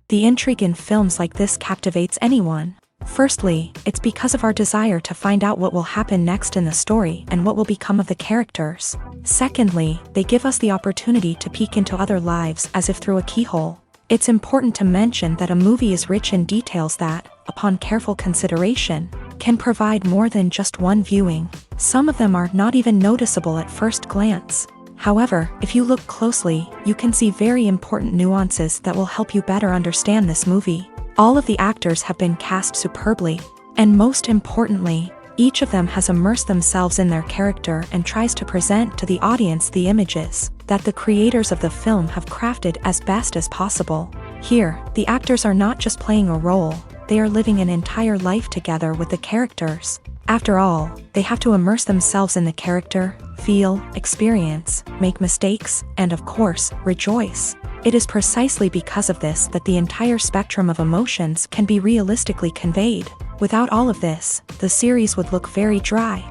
The intrigue in films like this captivates anyone. Firstly, it's because of our desire to find out what will happen next in the story and what will become of the characters. Secondly, they give us the opportunity to peek into other lives as if through a keyhole. It's important to mention that a movie is rich in details that, upon careful consideration, can provide more than just one viewing. Some of them are not even noticeable at first glance. However, if you look closely, you can see very important nuances that will help you better understand this movie. All of the actors have been cast superbly, and most importantly, each of them has immersed themselves in their character and tries to present to the audience the images that the creators of the film have crafted as best as possible. Here, the actors are not just playing a role, they are living an entire life together with the characters. After all, they have to immerse themselves in the character, feel, experience, make mistakes, and of course, rejoice. It is precisely because of this that the entire spectrum of emotions can be realistically conveyed. Without all of this, the series would look very dry.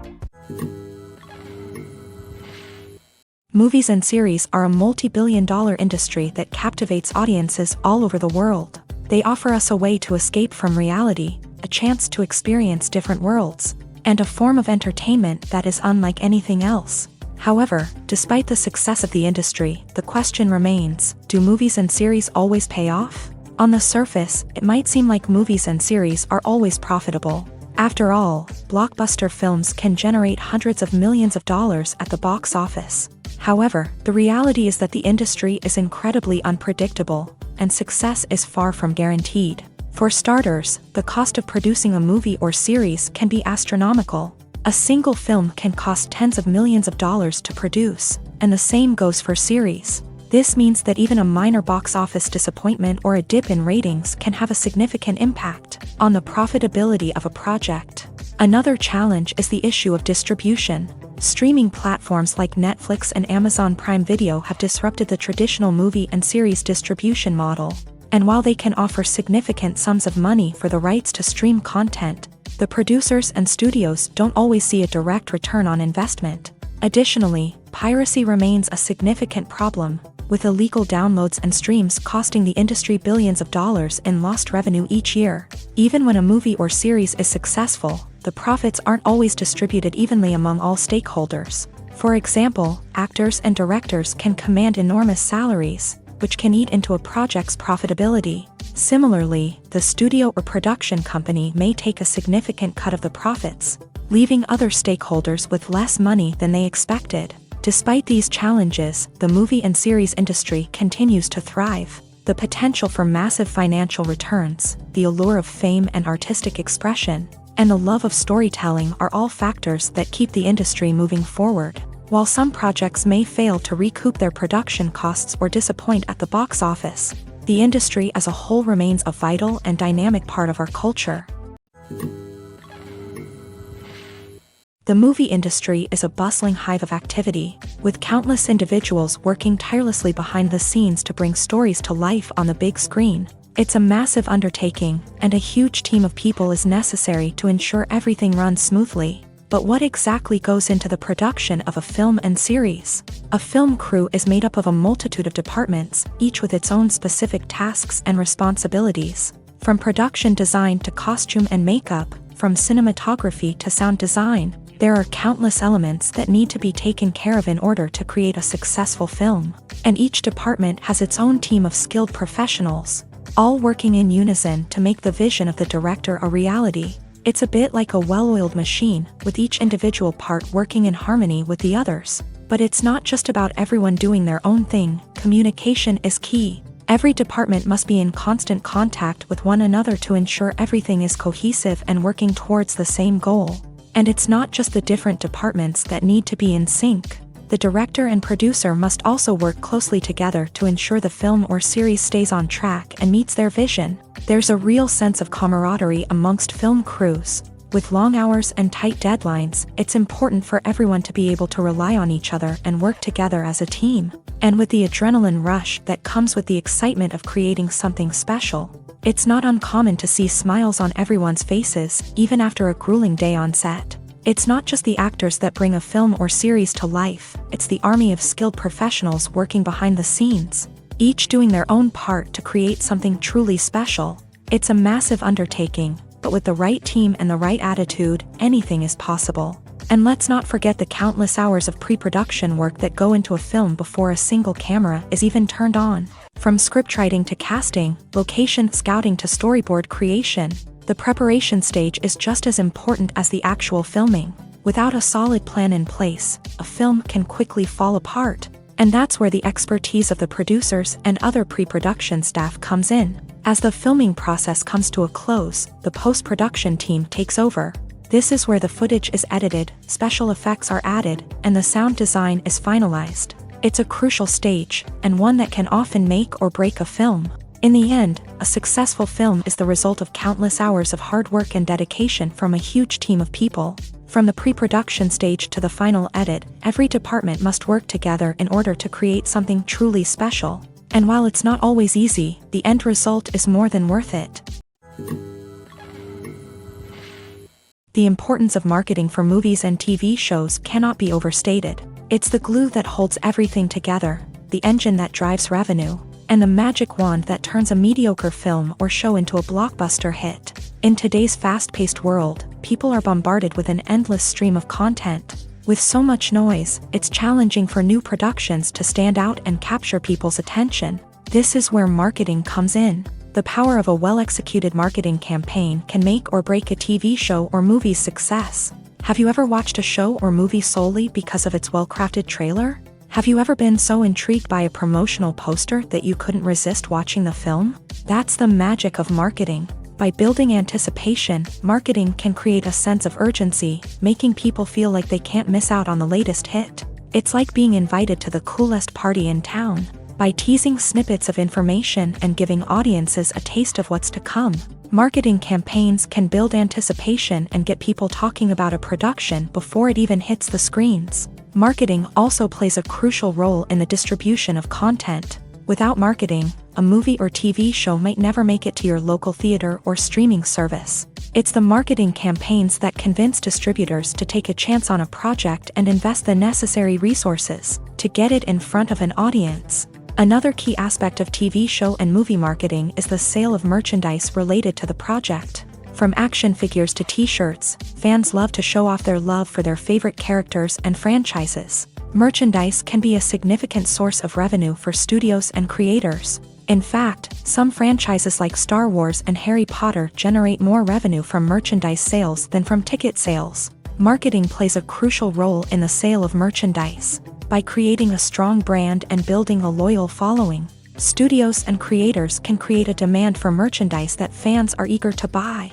Movies and series are a multi-billion-dollar industry that captivates audiences all over the world. They offer us a way to escape from reality, a chance to experience different worlds, and a form of entertainment that is unlike anything else. However, despite the success of the industry, the question remains, do movies and series always pay off? On the surface, it might seem like movies and series are always profitable. After all, blockbuster films can generate hundreds of millions of dollars at the box office. However, the reality is that the industry is incredibly unpredictable, and success is far from guaranteed. For starters, the cost of producing a movie or series can be astronomical. A single film can cost tens of millions of dollars to produce, and the same goes for series. This means that even a minor box office disappointment or a dip in ratings can have a significant impact on the profitability of a project. Another challenge is the issue of distribution. Streaming platforms like Netflix and Amazon Prime Video have disrupted the traditional movie and series distribution model. And while they can offer significant sums of money for the rights to stream content, the producers and studios don't always see a direct return on investment. Additionally, piracy remains a significant problem, with illegal downloads and streams costing the industry billions of dollars in lost revenue each year. Even when a movie or series is successful, the profits aren't always distributed evenly among all stakeholders. For example, actors and directors can command enormous salaries, which can eat into a project's profitability. Similarly, the studio or production company may take a significant cut of the profits, leaving other stakeholders with less money than they expected. Despite these challenges, the movie and series industry continues to thrive. The potential for massive financial returns, the allure of fame and artistic expression, and the love of storytelling are all factors that keep the industry moving forward. While some projects may fail to recoup their production costs or disappoint at the box office, the industry as a whole remains a vital and dynamic part of our culture. The movie industry is a bustling hive of activity, with countless individuals working tirelessly behind the scenes to bring stories to life on the big screen. It's a massive undertaking, and a huge team of people is necessary to ensure everything runs smoothly. But what exactly goes into the production of a film and series? A film crew is made up of a multitude of departments, each with its own specific tasks and responsibilities. From production design to costume and makeup, from cinematography to sound design, there are countless elements that need to be taken care of in order to create a successful film. And each department has its own team of skilled professionals, all working in unison to make the vision of the director a reality. It's a bit like a well-oiled machine, with each individual part working in harmony with the others. But it's not just about everyone doing their own thing. Communication is key. Every department must be in constant contact with one another to ensure everything is cohesive and working towards the same goal. And it's not just the different departments that need to be in sync. The director and producer must also work closely together to ensure the film or series stays on track and meets their vision. There's a real sense of camaraderie amongst film crews. With long hours and tight deadlines, it's important for everyone to be able to rely on each other and work together as a team. And with the adrenaline rush that comes with the excitement of creating something special, it's not uncommon to see smiles on everyone's faces, even after a grueling day on set. It's not just the actors that bring a film or series to life, it's the army of skilled professionals working behind the scenes. each doing their own part to create something truly special. It's a massive undertaking, but with the right team and the right attitude, anything is possible. And let's not forget the countless hours of pre-production work that go into a film before a single camera is even turned on. From scriptwriting to casting, location scouting to storyboard creation, the preparation stage is just as important as the actual filming. Without a solid plan in place, a film can quickly fall apart. And that's where the expertise of the producers and other pre-production staff comes in. As the filming process comes to a close, the post-production team takes over. This is where the footage is edited, special effects are added, and the sound design is finalized. It's a crucial stage, and one that can often make or break a film. In the end, a successful film is the result of countless hours of hard work and dedication from a huge team of people. From the pre-production stage to the final edit, every department must work together in order to create something truly special. And while it's not always easy, the end result is more than worth it. The importance of marketing for movies and TV shows cannot be overstated. It's the glue that holds everything together, the engine that drives revenue, and the magic wand that turns a mediocre film or show into a blockbuster hit. In today's fast-paced world, people are bombarded with an endless stream of content. With so much noise, it's challenging for new productions to stand out and capture people's attention. This is where marketing comes in. The power of a well-executed marketing campaign can make or break a TV show or movie's success. Have you ever watched a show or movie solely because of its well-crafted trailer? Have you ever been so intrigued by a promotional poster that you couldn't resist watching the film? That's the magic of marketing. By building anticipation, marketing can create a sense of urgency, making people feel like they can't miss out on the latest hit. It's like being invited to the coolest party in town. By teasing snippets of information and giving audiences a taste of what's to come, marketing campaigns can build anticipation and get people talking about a production before it even hits the screens. Marketing also plays a crucial role in the distribution of content. Without marketing, a movie or TV show might never make it to your local theater or streaming service. It's the marketing campaigns that convince distributors to take a chance on a project and invest the necessary resources to get it in front of an audience. Another key aspect of TV show and movie marketing is the sale of merchandise related to the project. From action figures to t-shirts, fans love to show off their love for their favorite characters and franchises. Merchandise can be a significant source of revenue for studios and creators. In fact, some franchises like Star Wars and Harry Potter generate more revenue from merchandise sales than from ticket sales. Marketing plays a crucial role in the sale of merchandise. By creating a strong brand and building a loyal following, studios and creators can create a demand for merchandise that fans are eager to buy.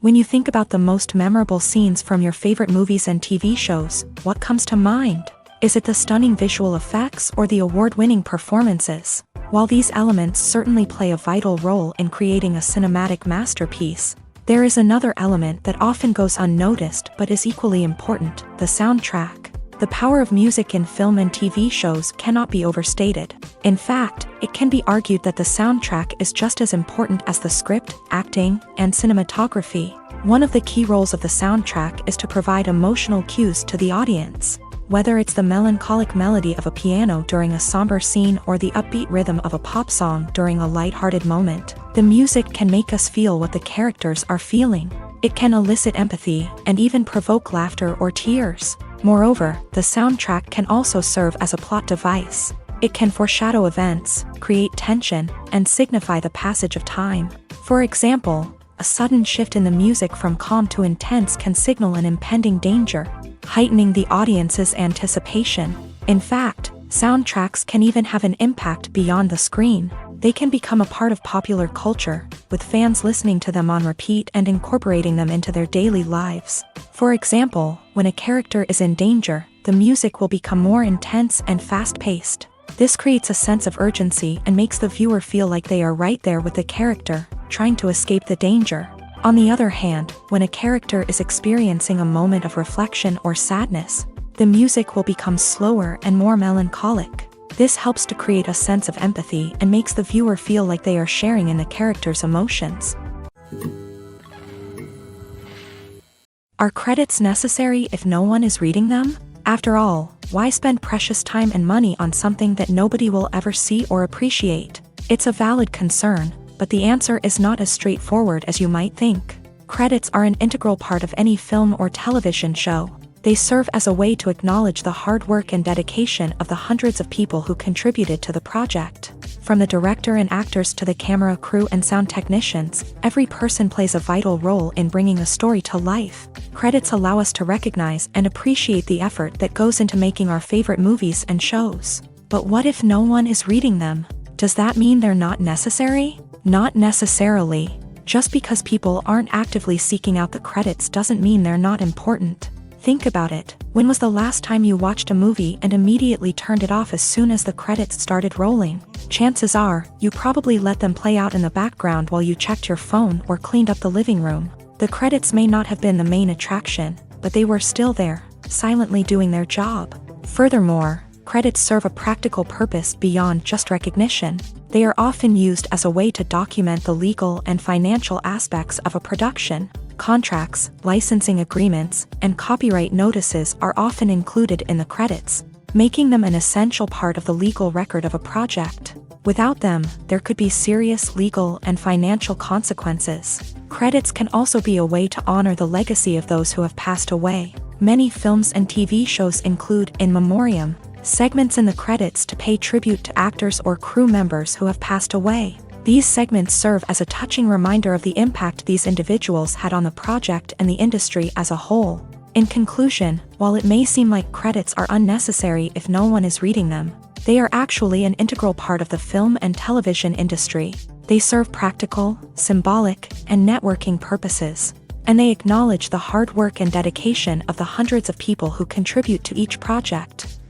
When you think about the most memorable scenes from your favorite movies and TV shows, what comes to mind? Is it the stunning visual effects or the award-winning performances? While these elements certainly play a vital role in creating a cinematic masterpiece, there is another element that often goes unnoticed but is equally important: the soundtrack. The power of music in film and TV shows cannot be overstated. In fact, it can be argued that the soundtrack is just as important as the script, acting, and cinematography. One of the key roles of the soundtrack is to provide emotional cues to the audience. Whether it's the melancholic melody of a piano during a somber scene or the upbeat rhythm of a pop song during a lighthearted moment, the music can make us feel what the characters are feeling. It can elicit empathy and even provoke laughter or tears. Moreover, the soundtrack can also serve as a plot device. It can foreshadow events, create tension, and signify the passage of time. For example, a sudden shift in the music from calm to intense can signal an impending danger, heightening the audience's anticipation. In fact, soundtracks can even have an impact beyond the screen. They can become a part of popular culture, with fans listening to them on repeat and incorporating them into their daily lives. For example, when a character is in danger, the music will become more intense and fast-paced. This creates a sense of urgency and makes the viewer feel like they are right there with the character, trying to escape the danger. On the other hand, when a character is experiencing a moment of reflection or sadness, the music will become slower and more melancholic. This helps to create a sense of empathy and makes the viewer feel like they are sharing in the character's emotions. Are credits necessary if no one is reading them? After all, why spend precious time and money on something that nobody will ever see or appreciate? It's a valid concern, but the answer is not as straightforward as you might think. Credits are an integral part of any film or television show. They serve as a way to acknowledge the hard work and dedication of the hundreds of people who contributed to the project. From the director and actors to the camera crew and sound technicians, every person plays a vital role in bringing a story to life. Credits allow us to recognize and appreciate the effort that goes into making our favorite movies and shows. But what if no one is reading them? Does that mean they're not necessary? Not necessarily. Just because people aren't actively seeking out the credits doesn't mean they're not important. Think about it. When was the last time you watched a movie and immediately turned it off as soon as the credits started rolling? Chances are, you probably let them play out in the background while you checked your phone or cleaned up the living room. The credits may not have been the main attraction, but they were still there, silently doing their job. Furthermore, credits serve a practical purpose beyond just recognition. They are often used as a way to document the legal and financial aspects of a production. Contracts, licensing agreements, and copyright notices are often included in the credits, making them an essential part of the legal record of a project. Without them, there could be serious legal and financial consequences. Credits can also be a way to honor the legacy of those who have passed away. Many films and TV shows include in memoriam segments in the credits to pay tribute to actors or crew members who have passed away. These segments serve as a touching reminder of the impact these individuals had on the project and the industry as a whole. In conclusion, while it may seem like credits are unnecessary if no one is reading them, they are actually an integral part of the film and television industry. They serve practical, symbolic, and networking purposes, and they acknowledge the hard work and dedication of the hundreds of people who contribute to each project.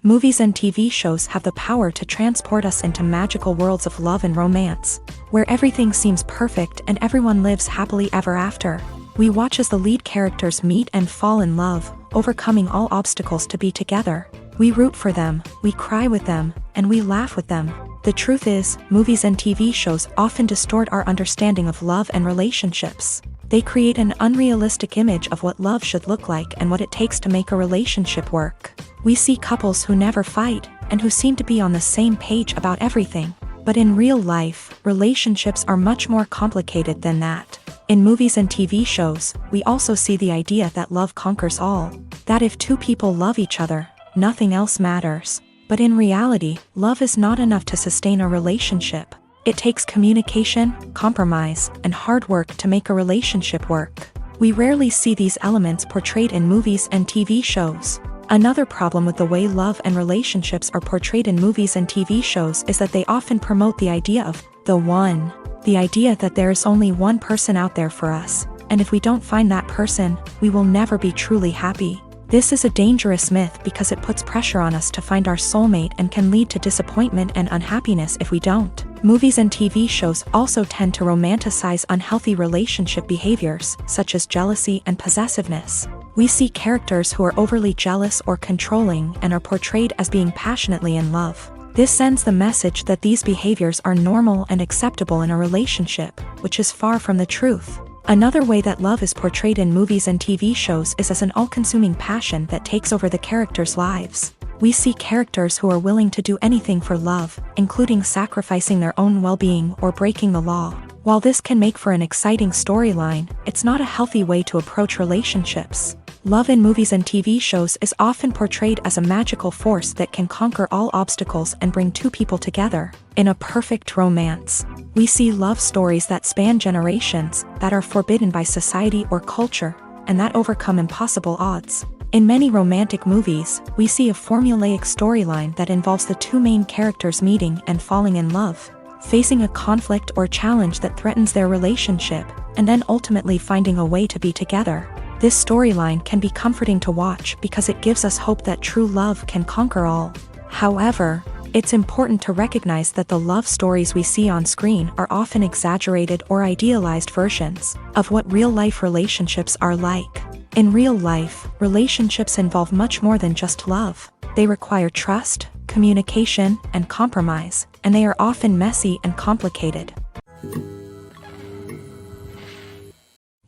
Movies and TV shows have the power to transport us into magical worlds of love and romance, where everything seems perfect and everyone lives happily ever after. We watch as the lead characters meet and fall in love, overcoming all obstacles to be together. We root for them, we cry with them, and we laugh with them. The truth is, movies and TV shows often distort our understanding of love and relationships. They create an unrealistic image of what love should look like and what it takes to make a relationship work. We see couples who never fight, and who seem to be on the same page about everything. But in real life, relationships are much more complicated than that. In movies and TV shows, we also see the idea that love conquers all. That if two people love each other, nothing else matters. But in reality, love is not enough to sustain a relationship. It takes communication, compromise, and hard work to make a relationship work. We rarely see these elements portrayed in movies and TV shows. Another problem with the way love and relationships are portrayed in movies and TV shows is that they often promote the idea of the one. The idea that there is only one person out there for us, and if we don't find that person, we will never be truly happy. This is a dangerous myth because it puts pressure on us to find our soulmate and can lead to disappointment and unhappiness if we don't. Movies and TV shows also tend to romanticize unhealthy relationship behaviors, such as jealousy and possessiveness. We see characters who are overly jealous or controlling and are portrayed as being passionately in love. This sends the message that these behaviors are normal and acceptable in a relationship, which is far from the truth. Another way that love is portrayed in movies and TV shows is as an all-consuming passion that takes over the characters' lives. We see characters who are willing to do anything for love, including sacrificing their own well-being or breaking the law. While this can make for an exciting storyline, it's not a healthy way to approach relationships. Love in movies and TV shows is often portrayed as a magical force that can conquer all obstacles and bring two people together in a perfect romance. We see love stories that span generations, that are forbidden by society or culture, and that overcome impossible odds. In many romantic movies, we see a formulaic storyline that involves the two main characters meeting and falling in love, facing a conflict or challenge that threatens their relationship, and then ultimately finding a way to be together. This storyline can be comforting to watch because it gives us hope that true love can conquer all. However, it's important to recognize that the love stories we see on screen are often exaggerated or idealized versions of what real-life relationships are like. In real life, relationships involve much more than just love. They require trust, communication, and compromise, and they are often messy and complicated.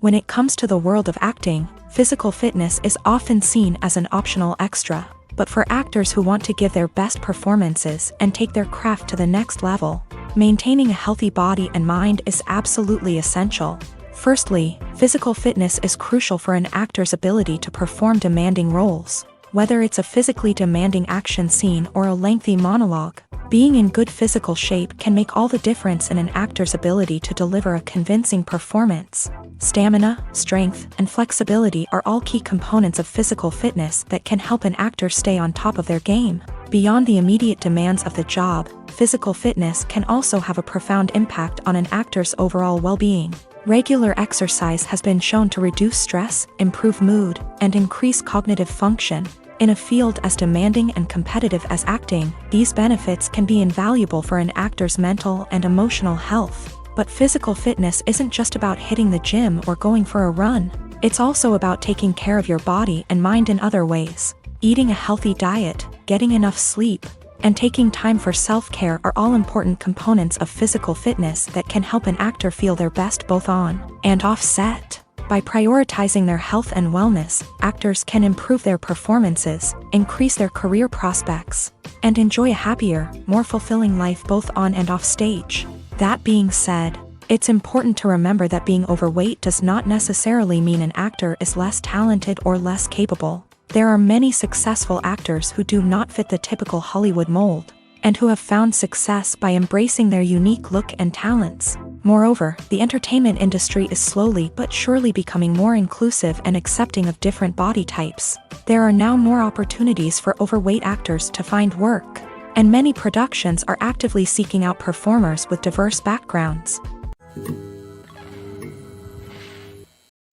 When it comes to the world of acting, physical fitness is often seen as an optional extra. But for actors who want to give their best performances and take their craft to the next level, maintaining a healthy body and mind is absolutely essential. Firstly, physical fitness is crucial for an actor's ability to perform demanding roles. Whether it's a physically demanding action scene or a lengthy monologue, being in good physical shape can make all the difference in an actor's ability to deliver a convincing performance. Stamina, strength, and flexibility are all key components of physical fitness that can help an actor stay on top of their game. Beyond the immediate demands of the job, physical fitness can also have a profound impact on an actor's overall well-being. Regular exercise has been shown to reduce stress, improve mood, and increase cognitive function. In a field as demanding and competitive as acting, these benefits can be invaluable for an actor's mental and emotional health. But physical fitness isn't just about hitting the gym or going for a run. It's also about taking care of your body and mind in other ways. Eating a healthy diet, getting enough sleep, and taking time for self-care are all important components of physical fitness that can help an actor feel their best both on and off set. By prioritizing their health and wellness, actors can improve their performances, increase their career prospects, and enjoy a happier, more fulfilling life both on and off stage. That being said, it's important to remember that being overweight does not necessarily mean an actor is less talented or less capable. There are many successful actors who do not fit the typical Hollywood mold, and who have found success by embracing their unique look and talents. Moreover, the entertainment industry is slowly but surely becoming more inclusive and accepting of different body types. There are now more opportunities for overweight actors to find work, and many productions are actively seeking out performers with diverse backgrounds.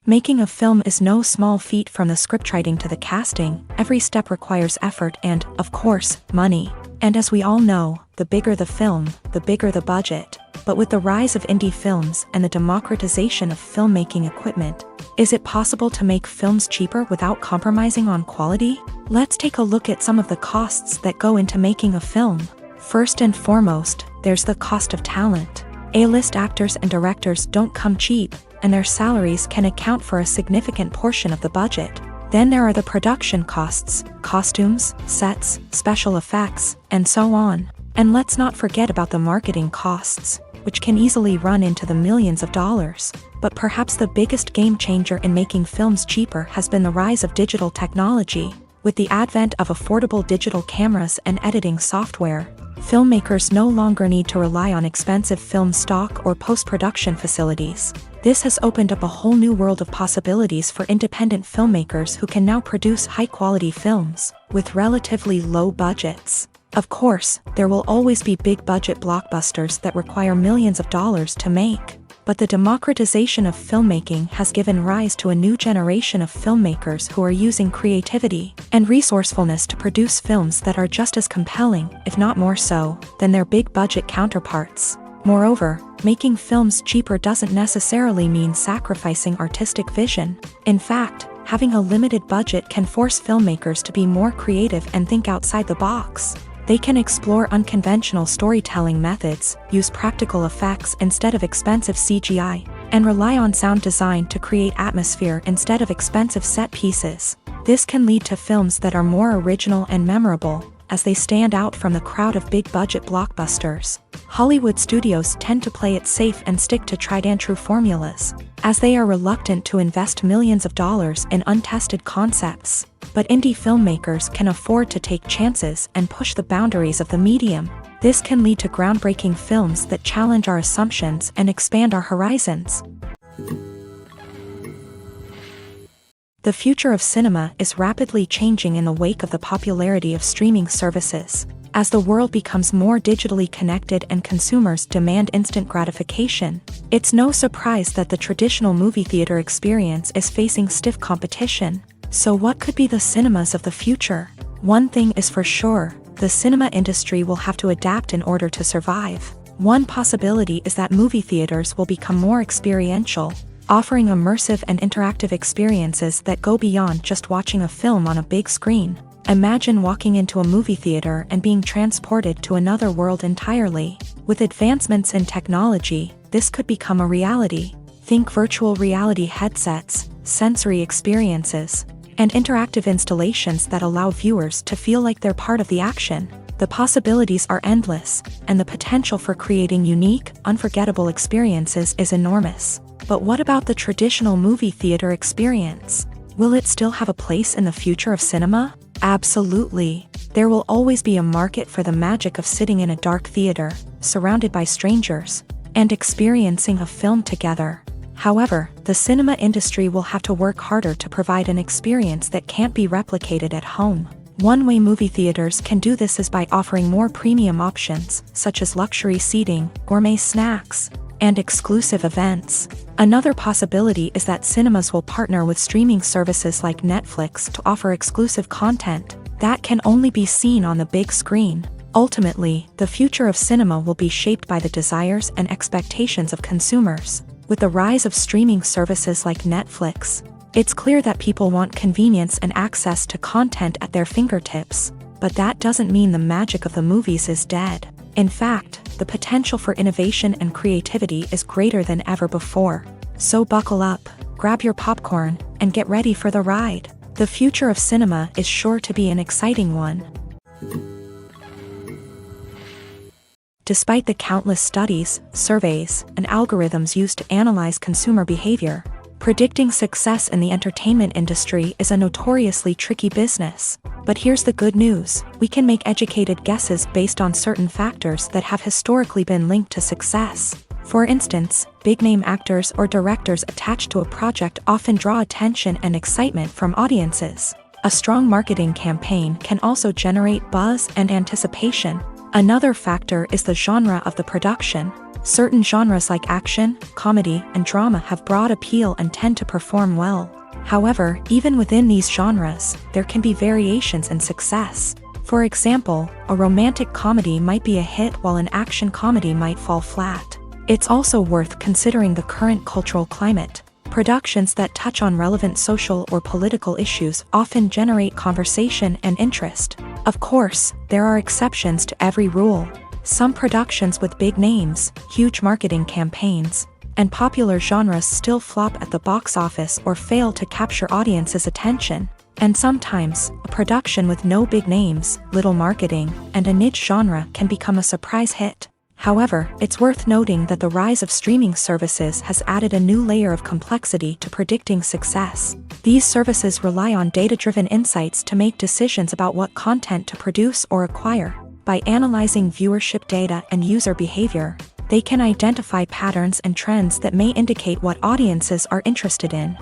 Making a film is no small feat. From the scriptwriting to the casting, every step requires effort and, of course, money. And as we all know, the bigger the film, the bigger the budget. But with the rise of indie films and the democratization of filmmaking equipment, is it possible to make films cheaper without compromising on quality? Let's take a look at some of the costs that go into making a film. First and foremost, there's the cost of talent. A-list actors and directors don't come cheap, and their salaries can account for a significant portion of the budget. Then there are the production costs, costumes, sets, special effects, and so on. And let's not forget about the marketing costs, which can easily run into the millions of dollars. But perhaps the biggest game changer in making films cheaper has been the rise of digital technology. With the advent of affordable digital cameras and editing software, filmmakers no longer need to rely on expensive film stock or post-production facilities. This has opened up a whole new world of possibilities for independent filmmakers who can now produce high-quality films with relatively low budgets. Of course, there will always be big-budget blockbusters that require millions of dollars to make. But the democratization of filmmaking has given rise to a new generation of filmmakers who are using creativity and resourcefulness to produce films that are just as compelling, if not more so, than their big-budget counterparts. Moreover, making films cheaper doesn't necessarily mean sacrificing artistic vision. In fact, having a limited budget can force filmmakers to be more creative and think outside the box. They can explore unconventional storytelling methods, use practical effects instead of expensive CGI, and rely on sound design to create atmosphere instead of expensive set pieces. This can lead to films that are more original and memorable, as they stand out from the crowd of big-budget blockbusters. Hollywood studios tend to play it safe and stick to tried-and-true formulas, as they are reluctant to invest millions of dollars in untested concepts. But indie filmmakers can afford to take chances and push the boundaries of the medium. This can lead to groundbreaking films that challenge our assumptions and expand our horizons. The future of cinema is rapidly changing in the wake of the popularity of streaming services. As the world becomes more digitally connected and consumers demand instant gratification, it's no surprise that the traditional movie theater experience is facing stiff competition. So what could be the cinemas of the future? One thing is for sure, the cinema industry will have to adapt in order to survive. One possibility is that movie theaters will become more experiential, offering immersive and interactive experiences that go beyond just watching a film on a big screen. Imagine walking into a movie theater and being transported to another world entirely. With advancements in technology, this could become a reality. Think virtual reality headsets, sensory experiences, and interactive installations that allow viewers to feel like they're part of the action. The possibilities are endless, and the potential for creating unique, unforgettable experiences is enormous. But what about the traditional movie theater experience? Will it still have a place in the future of cinema? Absolutely. There will always be a market for the magic of sitting in a dark theater, surrounded by strangers, and experiencing a film together. However, the cinema industry will have to work harder to provide an experience that can't be replicated at home. One way movie theaters can do this is by offering more premium options, such as luxury seating, gourmet snacks, and exclusive events. Another possibility is that cinemas will partner with streaming services like Netflix to offer exclusive content that can only be seen on the big screen. Ultimately, the future of cinema will be shaped by the desires and expectations of consumers. With the rise of streaming services like Netflix, it's clear that people want convenience and access to content at their fingertips. But that doesn't mean the magic of the movies is dead. In fact, the potential for innovation and creativity is greater than ever before. So buckle up, grab your popcorn, and get ready for the ride. The future of cinema is sure to be an exciting one. Despite the countless studies, surveys, and algorithms used to analyze consumer behavior, predicting success in the entertainment industry is a notoriously tricky business. But here's the good news: we can make educated guesses based on certain factors that have historically been linked to success. For instance, big-name actors or directors attached to a project often draw attention and excitement from audiences. A strong marketing campaign can also generate buzz and anticipation. Another factor is the genre of the production. Certain genres like action, comedy, and drama have broad appeal and tend to perform well. However, even within these genres, there can be variations in success. For example, a romantic comedy might be a hit while an action comedy might fall flat. It's also worth considering the current cultural climate. Productions that touch on relevant social or political issues often generate conversation and interest. Of course, there are exceptions to every rule. Some productions with big names, huge marketing campaigns, and popular genres still flop at the box office or fail to capture audiences' attention. And sometimes, a production with no big names, little marketing, and a niche genre can become a surprise hit. However, it's worth noting that the rise of streaming services has added a new layer of complexity to predicting success. These services rely on data-driven insights to make decisions about what content to produce or acquire. By analyzing viewership data and user behavior, they can identify patterns and trends that may indicate what audiences are interested in.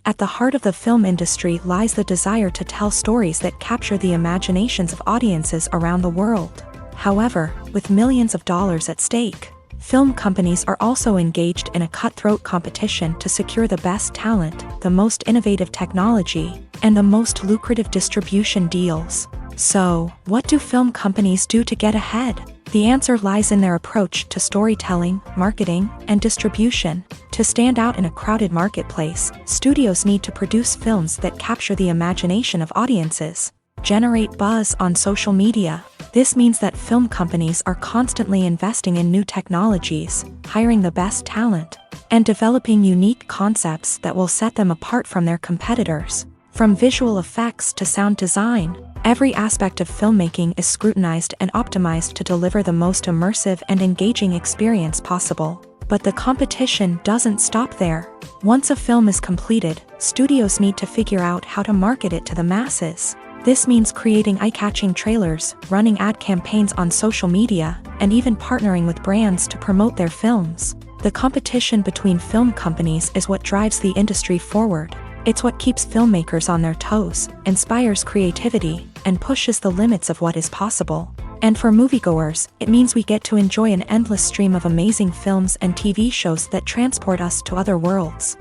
At the heart of the film industry lies the desire to tell stories that capture the imaginations of audiences around the world. However, with millions of dollars at stake, film companies are also engaged in a cutthroat competition to secure the best talent, the most innovative technology, and the most lucrative distribution deals. So, what do film companies do to get ahead? The answer lies in their approach to storytelling, marketing, and distribution. To stand out in a crowded marketplace, studios need to produce films that capture the imagination of audiences, generate buzz on social media. This means that film companies are constantly investing in new technologies, hiring the best talent, and developing unique concepts that will set them apart from their competitors. From visual effects to sound design, every aspect of filmmaking is scrutinized and optimized to deliver the most immersive and engaging experience possible. But the competition doesn't stop there. Once a film is completed, studios need to figure out how to market it to the masses. This means creating eye-catching trailers, running ad campaigns on social media, and even partnering with brands to promote their films. The competition between film companies is what drives the industry forward. It's what keeps filmmakers on their toes, inspires creativity, and pushes the limits of what is possible. And for moviegoers, it means we get to enjoy an endless stream of amazing films and TV shows that transport us to other worlds.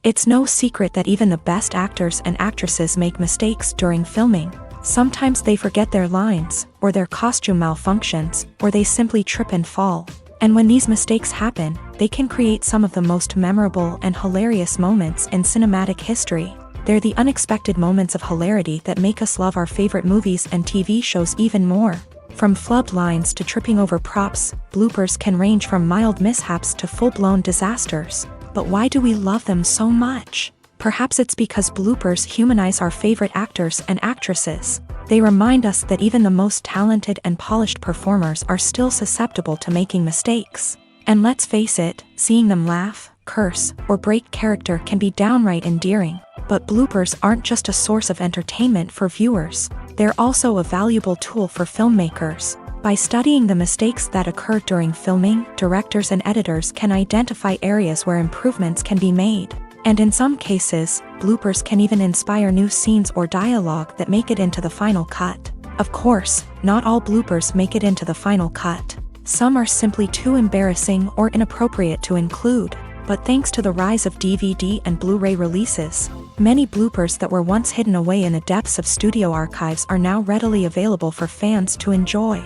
It's no secret that even the best actors and actresses make mistakes during filming. Sometimes they forget their lines, or their costume malfunctions, or they simply trip and fall. And when these mistakes happen, they can create some of the most memorable and hilarious moments in cinematic history. They're the unexpected moments of hilarity that make us love our favorite movies and TV shows even more. From flubbed lines to tripping over props, bloopers can range from mild mishaps to full-blown disasters. But why do we love them so much? Perhaps it's because bloopers humanize our favorite actors and actresses. They remind us that even the most talented and polished performers are still susceptible to making mistakes. And let's face it, seeing them laugh, curse, or break character can be downright endearing. But bloopers aren't just a source of entertainment for viewers. They're also a valuable tool for filmmakers. By studying the mistakes that occur during filming, directors and editors can identify areas where improvements can be made. And in some cases, bloopers can even inspire new scenes or dialogue that make it into the final cut. Of course, not all bloopers make it into the final cut. Some are simply too embarrassing or inappropriate to include. But thanks to the rise of DVD and Blu-ray releases, many bloopers that were once hidden away in the depths of studio archives are now readily available for fans to enjoy.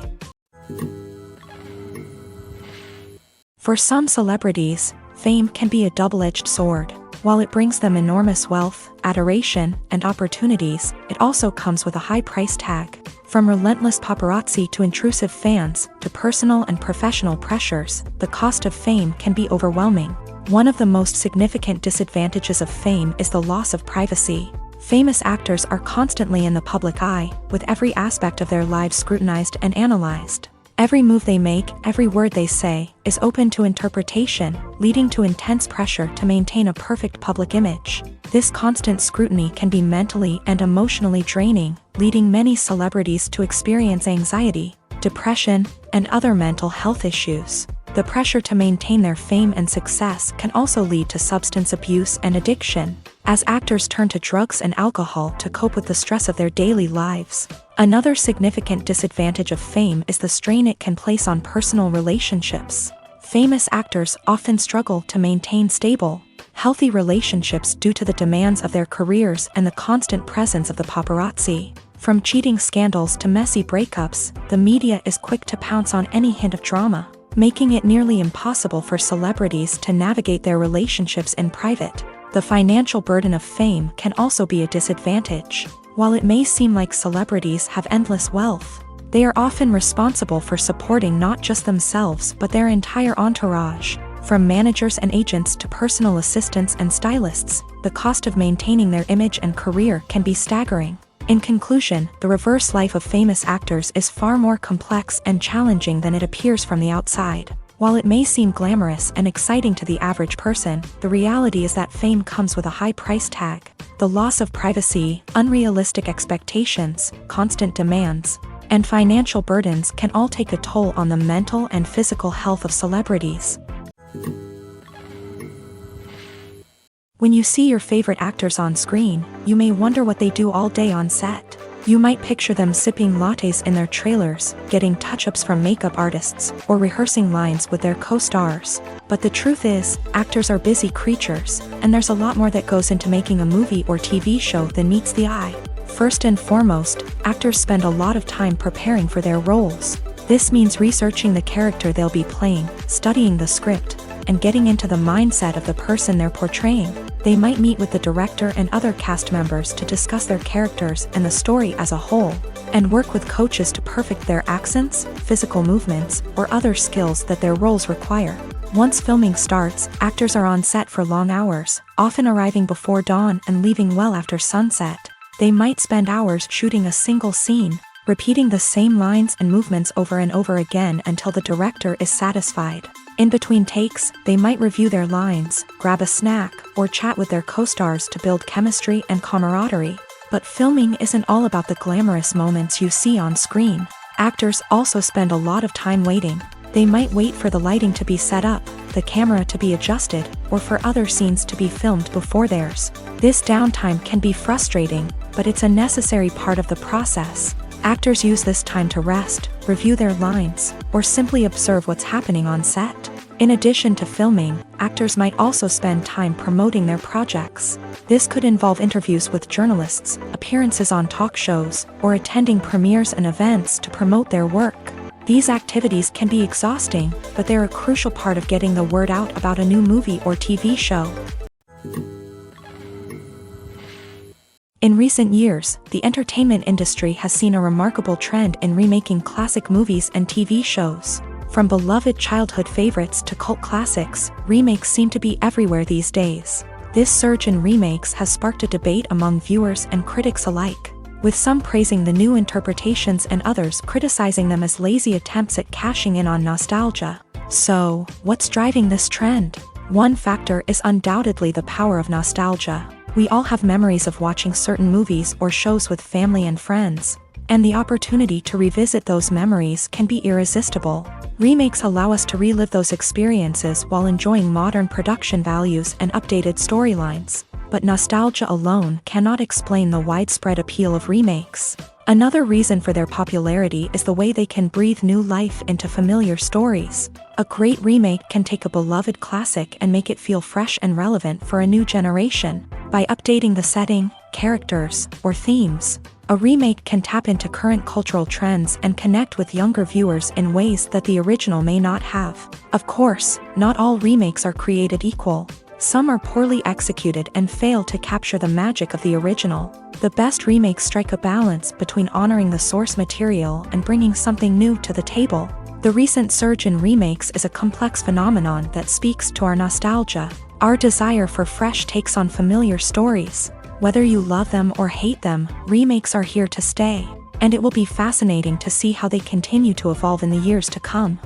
For some celebrities, fame can be a double-edged sword. While it brings them enormous wealth, adoration, and opportunities, it also comes with a high price tag. From relentless paparazzi to intrusive fans, to personal and professional pressures, the cost of fame can be overwhelming. One of the most significant disadvantages of fame is the loss of privacy. Famous actors are constantly in the public eye, with every aspect of their lives scrutinized and analyzed. Every move they make, every word they say, is open to interpretation, leading to intense pressure to maintain a perfect public image. This constant scrutiny can be mentally and emotionally draining, leading many celebrities to experience anxiety, depression, and other mental health issues. The pressure to maintain their fame and success can also lead to substance abuse and addiction, as actors turn to drugs and alcohol to cope with the stress of their daily lives. Another significant disadvantage of fame is the strain it can place on personal relationships. Famous actors often struggle to maintain stable, healthy relationships due to the demands of their careers and the constant presence of the paparazzi. From cheating scandals to messy breakups, the media is quick to pounce on any hint of drama, making it nearly impossible for celebrities to navigate their relationships in private. The financial burden of fame can also be a disadvantage. While it may seem like celebrities have endless wealth, they are often responsible for supporting not just themselves but their entire entourage. From managers and agents to personal assistants and stylists, the cost of maintaining their image and career can be staggering. In conclusion, the reverse life of famous actors is far more complex and challenging than it appears from the outside. While it may seem glamorous and exciting to the average person, the reality is that fame comes with a high price tag. The loss of privacy, unrealistic expectations, constant demands, and financial burdens can all take a toll on the mental and physical health of celebrities. When you see your favorite actors on screen, you may wonder what they do all day on set. You might picture them sipping lattes in their trailers, getting touch-ups from makeup artists, or rehearsing lines with their co-stars. But the truth is, actors are busy creatures, and there's a lot more that goes into making a movie or TV show than meets the eye. First and foremost, actors spend a lot of time preparing for their roles. This means researching the character they'll be playing, studying the script, and getting into the mindset of the person they're portraying. They might meet with the director and other cast members to discuss their characters and the story as a whole, and work with coaches to perfect their accents, physical movements, or other skills that their roles require. Once filming starts, actors are on set for long hours, often arriving before dawn and leaving well after sunset. They might spend hours shooting a single scene, repeating the same lines and movements over and over again until the director is satisfied. In between takes, they might review their lines, grab a snack, or chat with their co-stars to build chemistry and camaraderie. But filming isn't all about the glamorous moments you see on screen. Actors also spend a lot of time waiting. They might wait for the lighting to be set up, the camera to be adjusted, or for other scenes to be filmed before theirs. This downtime can be frustrating, but it's a necessary part of the process. Actors use this time to rest, review their lines, or simply observe what's happening on set. In addition to filming, actors might also spend time promoting their projects. This could involve interviews with journalists, appearances on talk shows, or attending premieres and events to promote their work. These activities can be exhausting, but they're a crucial part of getting the word out about a new movie or TV show. In recent years, the entertainment industry has seen a remarkable trend in remaking classic movies and TV shows. From beloved childhood favorites to cult classics, remakes seem to be everywhere these days. This surge in remakes has sparked a debate among viewers and critics alike, with some praising the new interpretations and others criticizing them as lazy attempts at cashing in on nostalgia. So, what's driving this trend? One factor is undoubtedly the power of nostalgia. We all have memories of watching certain movies or shows with family and friends, and the opportunity to revisit those memories can be irresistible. Remakes allow us to relive those experiences while enjoying modern production values and updated storylines. But nostalgia alone cannot explain the widespread appeal of remakes. Another reason for their popularity is the way they can breathe new life into familiar stories. A great remake can take a beloved classic and make it feel fresh and relevant for a new generation. By updating the setting, characters, or themes, a remake can tap into current cultural trends and connect with younger viewers in ways that the original may not have. Of course, not all remakes are created equal. Some are poorly executed and fail to capture the magic of the original. The best remakes strike a balance between honoring the source material and bringing something new to the table. The recent surge in remakes is a complex phenomenon that speaks to our nostalgia, our desire for fresh takes on familiar stories. Whether you love them or hate them, remakes are here to stay, and it will be fascinating to see how they continue to evolve in the years to come.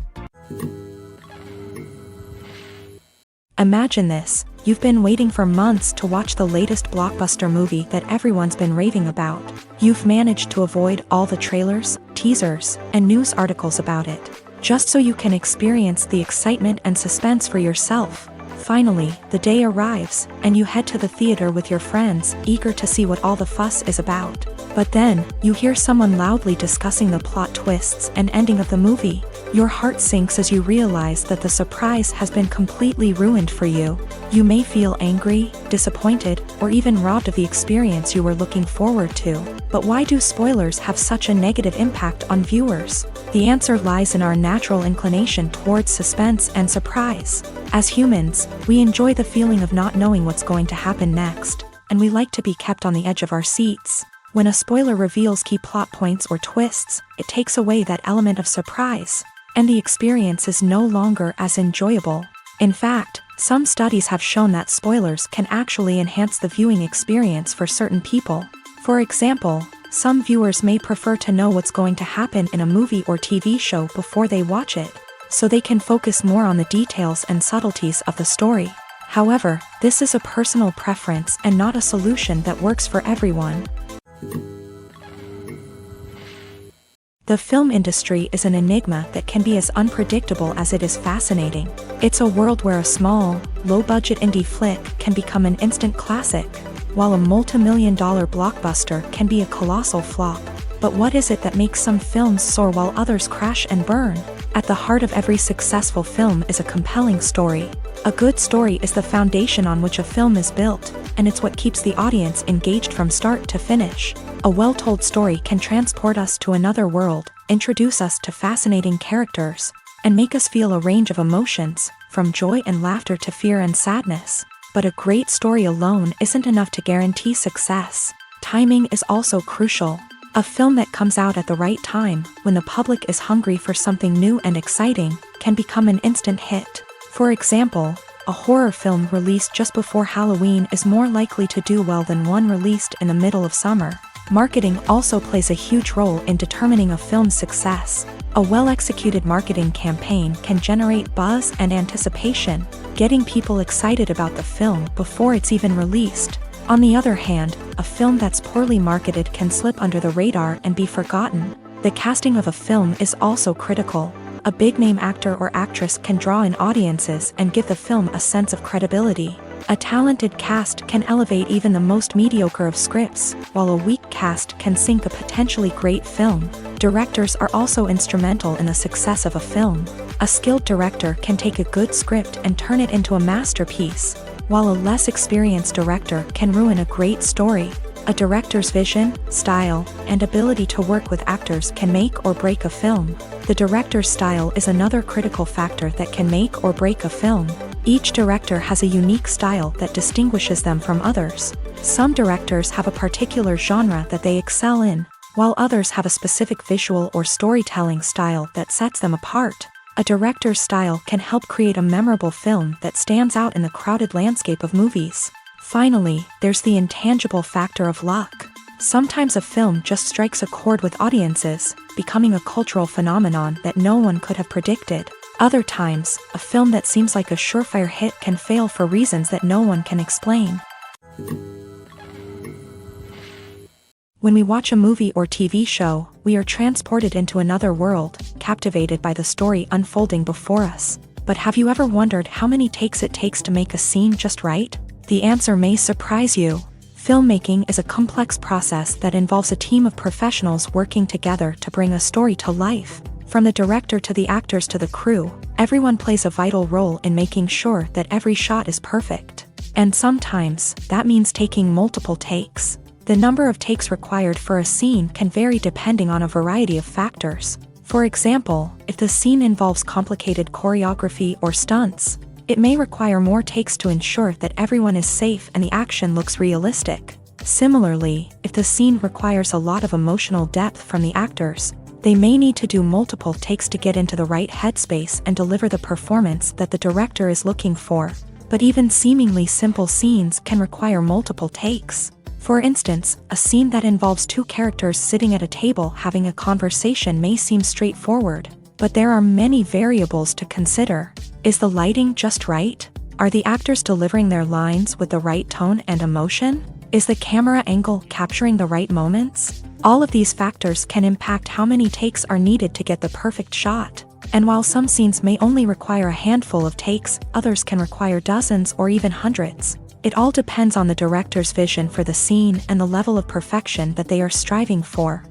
Imagine this, you've been waiting for months to watch the latest blockbuster movie that everyone's been raving about. You've managed to avoid all the trailers, teasers, and news articles about it, just so you can experience the excitement and suspense for yourself. Finally, the day arrives, and you head to the theater with your friends, eager to see what all the fuss is about. But then, you hear someone loudly discussing the plot twists and ending of the movie. Your heart sinks as you realize that the surprise has been completely ruined for you. You may feel angry, disappointed, or even robbed of the experience you were looking forward to. But why do spoilers have such a negative impact on viewers? The answer lies in our natural inclination towards suspense and surprise. As humans, we enjoy the feeling of not knowing what's going to happen next, and we like to be kept on the edge of our seats. When a spoiler reveals key plot points or twists, it takes away that element of surprise, and the experience is no longer as enjoyable. In fact, some studies have shown that spoilers can actually enhance the viewing experience for certain people. For example, some viewers may prefer to know what's going to happen in a movie or TV show before they watch it, so they can focus more on the details and subtleties of the story. However, this is a personal preference and not a solution that works for everyone. The film industry is an enigma that can be as unpredictable as it is fascinating. It's a world where a small, low-budget indie flick can become an instant classic, while a multi-million-dollar blockbuster can be a colossal flop. But what is it that makes some films soar while others crash and burn? At the heart of every successful film is a compelling story. A good story is the foundation on which a film is built, and it's what keeps the audience engaged from start to finish. A well-told story can transport us to another world, introduce us to fascinating characters, and make us feel a range of emotions, from joy and laughter to fear and sadness. But a great story alone isn't enough to guarantee success. Timing is also crucial. A film that comes out at the right time, when the public is hungry for something new and exciting, can become an instant hit. For example, a horror film released just before Halloween is more likely to do well than one released in the middle of summer. Marketing also plays a huge role in determining a film's success. A well-executed marketing campaign can generate buzz and anticipation, getting people excited about the film before it's even released. On the other hand, a film that's poorly marketed can slip under the radar and be forgotten. The casting of a film is also critical. A big-name actor or actress can draw in audiences and give the film a sense of credibility. A talented cast can elevate even the most mediocre of scripts, while a weak cast can sink a potentially great film. Directors are also instrumental in the success of a film. A skilled director can take a good script and turn it into a masterpiece, while a less experienced director can ruin a great story. A director's vision, style, and ability to work with actors can make or break a film. The director's style is another critical factor that can make or break a film. Each director has a unique style that distinguishes them from others. Some directors have a particular genre that they excel in, while others have a specific visual or storytelling style that sets them apart. A director's style can help create a memorable film that stands out in the crowded landscape of movies. Finally, there's the intangible factor of luck. Sometimes a film just strikes a chord with audiences, becoming a cultural phenomenon that no one could have predicted. Other times, a film that seems like a surefire hit can fail for reasons that no one can explain. When we watch a movie or TV show, we are transported into another world, captivated by the story unfolding before us. But have you ever wondered how many takes it takes to make a scene just right? The answer may surprise you. Filmmaking is a complex process that involves a team of professionals working together to bring a story to life. From the director to the actors to the crew, everyone plays a vital role in making sure that every shot is perfect. And sometimes, that means taking multiple takes. The number of takes required for a scene can vary depending on a variety of factors. For example, if the scene involves complicated choreography or stunts, it may require more takes to ensure that everyone is safe and the action looks realistic. Similarly, if the scene requires a lot of emotional depth from the actors, they may need to do multiple takes to get into the right headspace and deliver the performance that the director is looking for. But even seemingly simple scenes can require multiple takes. For instance, a scene that involves two characters sitting at a table having a conversation may seem straightforward, but there are many variables to consider. Is the lighting just right? Are the actors delivering their lines with the right tone and emotion? Is the camera angle capturing the right moments? All of these factors can impact how many takes are needed to get the perfect shot. And while some scenes may only require a handful of takes, others can require dozens or even hundreds. It all depends on the director's vision for the scene and the level of perfection that they are striving for.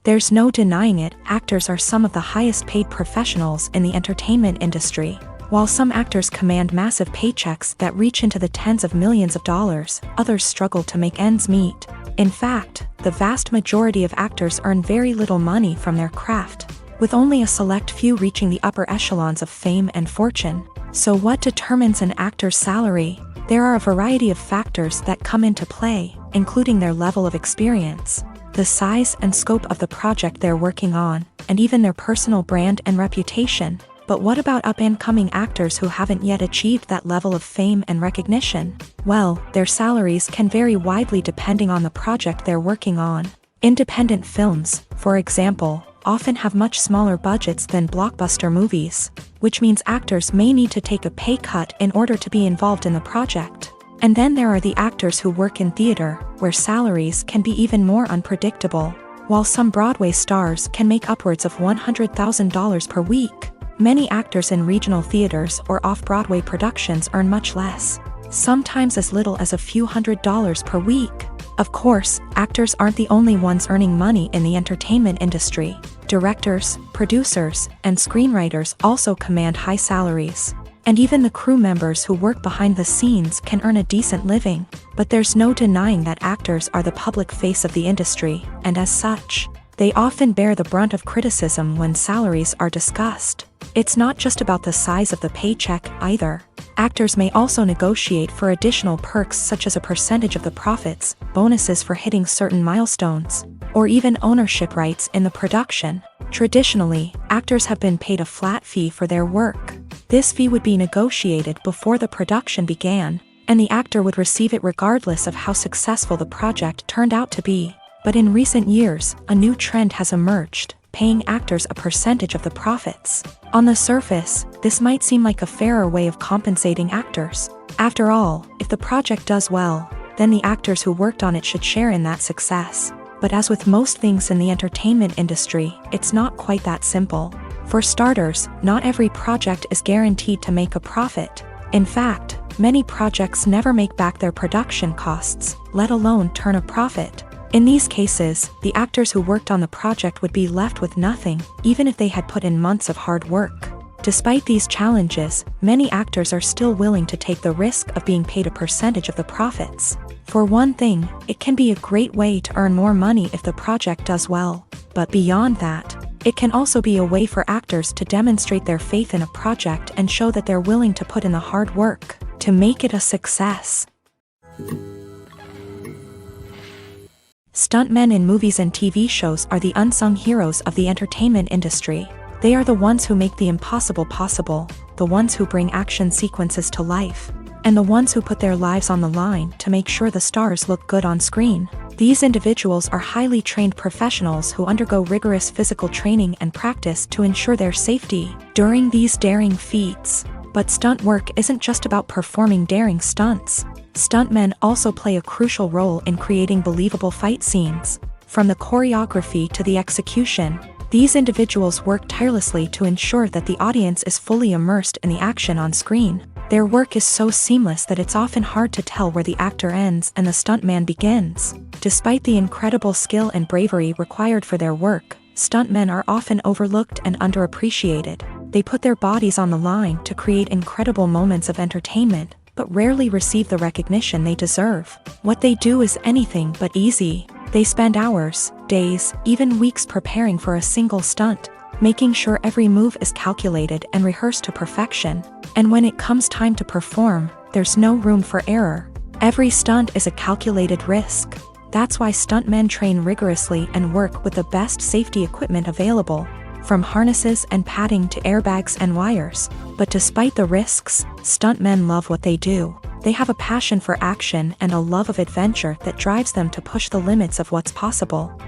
There's no denying it, actors are some of the highest paid professionals in the entertainment industry. While some actors command massive paychecks that reach into the tens of millions of dollars, others struggle to make ends meet. In fact, the vast majority of actors earn very little money from their craft, with only a select few reaching the upper echelons of fame and fortune. So what determines an actor's salary? There are a variety of factors that come into play, including their level of experience, the size and scope of the project they're working on, and even their personal brand and reputation. But what about up-and-coming actors who haven't yet achieved that level of fame and recognition? Well, their salaries can vary widely depending on the project they're working on. Independent films, for example, often have much smaller budgets than blockbuster movies, which means actors may need to take a pay cut in order to be involved in the project. And then there are the actors who work in theater, where salaries can be even more unpredictable. While some Broadway stars can make upwards of $100,000 per week, many actors in regional theaters or off-Broadway productions earn much less, sometimes as little as a few $100s per week. Of course, actors aren't the only ones earning money in the entertainment industry. Directors, producers, and screenwriters also command high salaries. And even the crew members who work behind the scenes can earn a decent living. But there's no denying that actors are the public face of the industry, and as such, they often bear the brunt of criticism when salaries are discussed. It's not just about the size of the paycheck either. Actors may also negotiate for additional perks such as a percentage of the profits, bonuses for hitting certain milestones, or even ownership rights in the production. Traditionally, actors have been paid a flat fee for their work. This fee would be negotiated before the production began, and the actor would receive it regardless of how successful the project turned out to be. But in recent years, a new trend has emerged, paying actors a percentage of the profits. On the surface, this might seem like a fairer way of compensating actors. After all, if the project does well, then the actors who worked on it should share in that success. But as with most things in the entertainment industry, it's not quite that simple. For starters, not every project is guaranteed to make a profit. In fact, many projects never make back their production costs, let alone turn a profit. In these cases, the actors who worked on the project would be left with nothing, even if they had put in months of hard work. Despite these challenges, many actors are still willing to take the risk of being paid a percentage of the profits. For one thing, it can be a great way to earn more money if the project does well. But beyond that, it can also be a way for actors to demonstrate their faith in a project and show that they're willing to put in the hard work. to make it a success. Stuntmen in movies and TV shows are the unsung heroes of the entertainment industry. They are the ones who make the impossible possible, the ones who bring action sequences to life, and the ones who put their lives on the line to make sure the stars look good on screen. These individuals are highly trained professionals who undergo rigorous physical training and practice to ensure their safety during these daring feats. But stunt work isn't just about performing daring stunts. Stuntmen also play a crucial role in creating believable fight scenes. From the choreography to the execution, these individuals work tirelessly to ensure that the audience is fully immersed in the action on screen. Their work is so seamless that it's often hard to tell where the actor ends and the stuntman begins. Despite the incredible skill and bravery required for their work, stuntmen are often overlooked and underappreciated. They put their bodies on the line to create incredible moments of entertainment, but rarely receive the recognition they deserve. What they do is anything but easy. They spend hours, days, even weeks preparing for a single stunt, making sure every move is calculated and rehearsed to perfection. And when it comes time to perform, there's no room for error. Every stunt is a calculated risk. That's why stuntmen train rigorously and work with the best safety equipment available, from harnesses and padding to airbags and wires. But despite the risks, stuntmen love what they do. They have a passion for action and a love of adventure that drives them to push the limits of what's possible.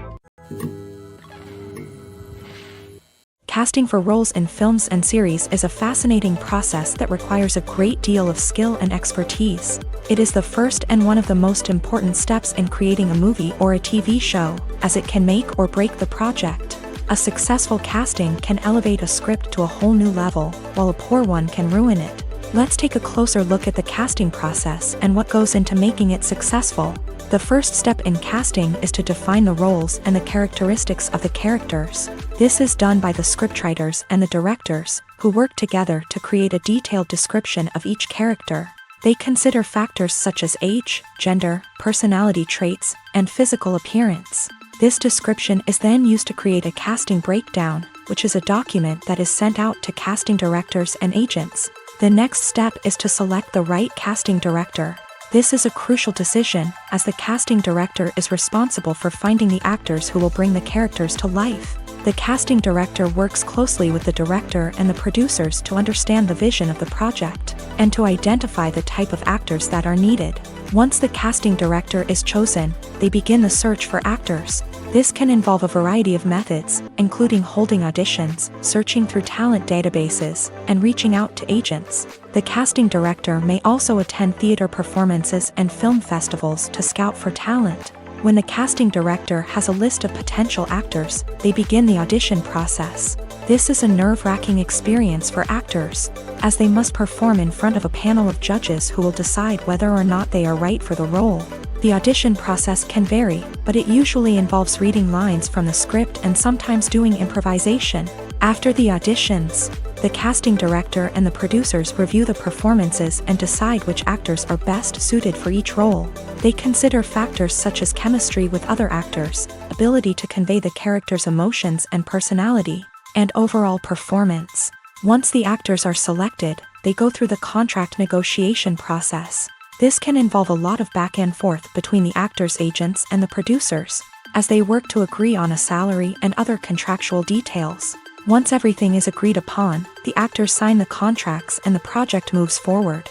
Casting for roles in films and series is a fascinating process that requires a great deal of skill and expertise. It is the first and one of the most important steps in creating a movie or a TV show, as it can make or break the project. A successful casting can elevate a script to a whole new level, while a poor one can ruin it. Let's take a closer look at the casting process and what goes into making it successful. The first step in casting is to define the roles and the characteristics of the characters. This is done by the scriptwriters and the directors, who work together to create a detailed description of each character. They consider factors such as age, gender, personality traits, and physical appearance. This description is then used to create a casting breakdown, which is a document that is sent out to casting directors and agents. The next step is to select the right casting director. This is a crucial decision, as the casting director is responsible for finding the actors who will bring the characters to life. The casting director works closely with the director and the producers to understand the vision of the project, and to identify the type of actors that are needed. Once the casting director is chosen, they begin the search for actors. This can involve a variety of methods, including holding auditions, searching through talent databases, and reaching out to agents. The casting director may also attend theater performances and film festivals to scout for talent. When the casting director has a list of potential actors, they begin the audition process. This is a nerve-wracking experience for actors, as they must perform in front of a panel of judges who will decide whether or not they are right for the role. The audition process can vary, but it usually involves reading lines from the script and sometimes doing improvisation. After the auditions, the casting director and the producers review the performances and decide which actors are best suited for each role. They consider factors such as chemistry with other actors, ability to convey the character's emotions and personality, and overall performance. Once the actors are selected, they go through the contract negotiation process. This can involve a lot of back and forth between the actors' agents and the producers, as they work to agree on a salary and other contractual details. Once everything is agreed upon, the actors sign the contracts and the project moves forward.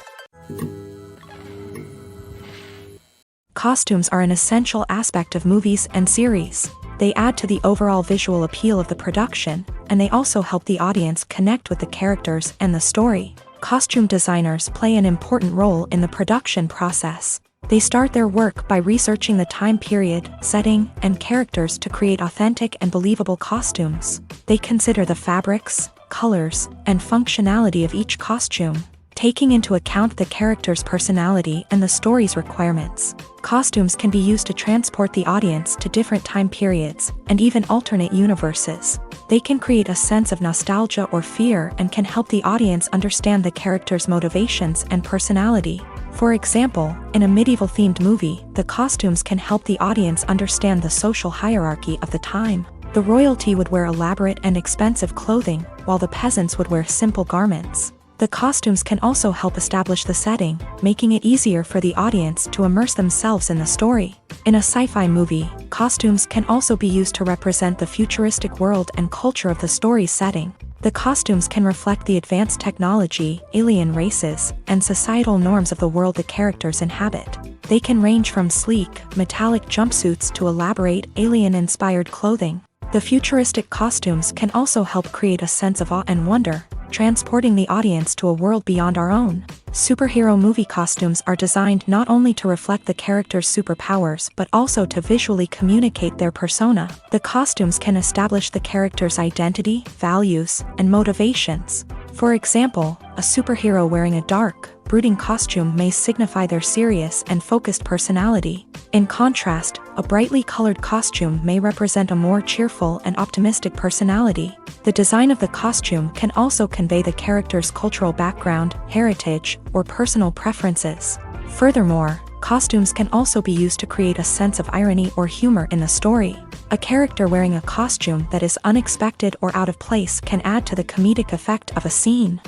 Costumes are an essential aspect of movies and series. They add to the overall visual appeal of the production, and they also help the audience connect with the characters and the story. Costume designers play an important role in the production process. They start their work by researching the time period, setting, and characters to create authentic and believable costumes. They consider the fabrics, colors, and functionality of each costume, taking into account the character's personality and the story's requirements. Costumes can be used to transport the audience to different time periods, and even alternate universes. They can create a sense of nostalgia or fear and can help the audience understand the character's motivations and personality. For example, in a medieval-themed movie, the costumes can help the audience understand the social hierarchy of the time. The royalty would wear elaborate and expensive clothing, while the peasants would wear simple garments. The costumes can also help establish the setting, making it easier for the audience to immerse themselves in the story. In a sci-fi movie, costumes can also be used to represent the futuristic world and culture of the story's setting. The costumes can reflect the advanced technology, alien races, and societal norms of the world the characters inhabit. They can range from sleek, metallic jumpsuits to elaborate, alien-inspired clothing. The futuristic costumes can also help create a sense of awe and wonder, transporting the audience to a world beyond our own. Superhero movie costumes are designed not only to reflect the character's superpowers but also to visually communicate their persona. The costumes can establish the character's identity, values, and motivations. For example, a superhero wearing a dark, brooding costume may signify their serious and focused personality. In contrast, a brightly colored costume may represent a more cheerful and optimistic personality. The design of the costume can also convey the character's cultural background, heritage, or personal preferences. Furthermore, costumes can also be used to create a sense of irony or humor in the story. A character wearing a costume that is unexpected or out of place can add to the comedic effect of a scene.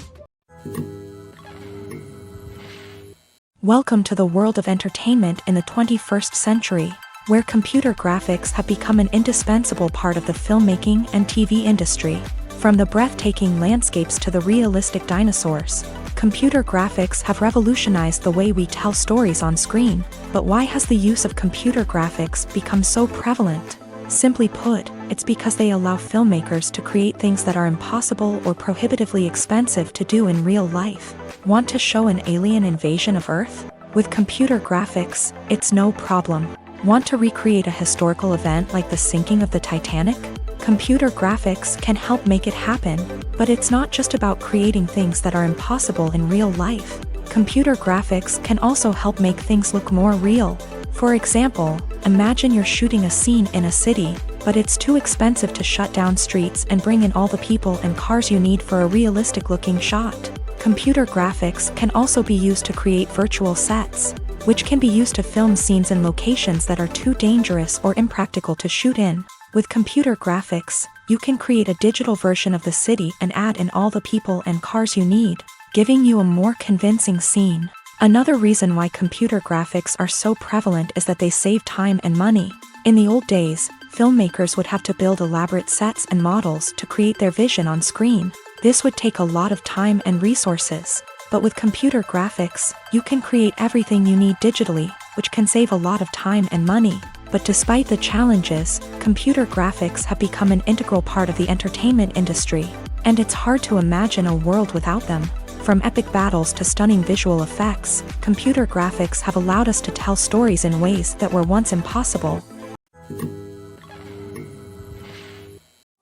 Welcome to the world of entertainment in the 21st century, where computer graphics have become an indispensable part of the filmmaking and TV industry. From the breathtaking landscapes to the realistic dinosaurs, computer graphics have revolutionized the way we tell stories on screen. But why has the use of computer graphics become so prevalent? Simply put, it's because they allow filmmakers to create things that are impossible or prohibitively expensive to do in real life. Want to show an alien invasion of Earth? With computer graphics, it's no problem. Want to recreate a historical event like the sinking of the Titanic? Computer graphics can help make it happen, but it's not just about creating things that are impossible in real life. Computer graphics can also help make things look more real. For example, imagine you're shooting a scene in a city, but it's too expensive to shut down streets and bring in all the people and cars you need for a realistic-looking shot. Computer graphics can also be used to create virtual sets, which can be used to film scenes in locations that are too dangerous or impractical to shoot in. With computer graphics, you can create a digital version of the city and add in all the people and cars you need, giving you a more convincing scene. Another reason why computer graphics are so prevalent is that they save time and money. In the old days, filmmakers would have to build elaborate sets and models to create their vision on screen. This would take a lot of time and resources. But with computer graphics, you can create everything you need digitally, which can save a lot of time and money. But despite the challenges, computer graphics have become an integral part of the entertainment industry, and it's hard to imagine a world without them. From epic battles to stunning visual effects, computer graphics have allowed us to tell stories in ways that were once impossible.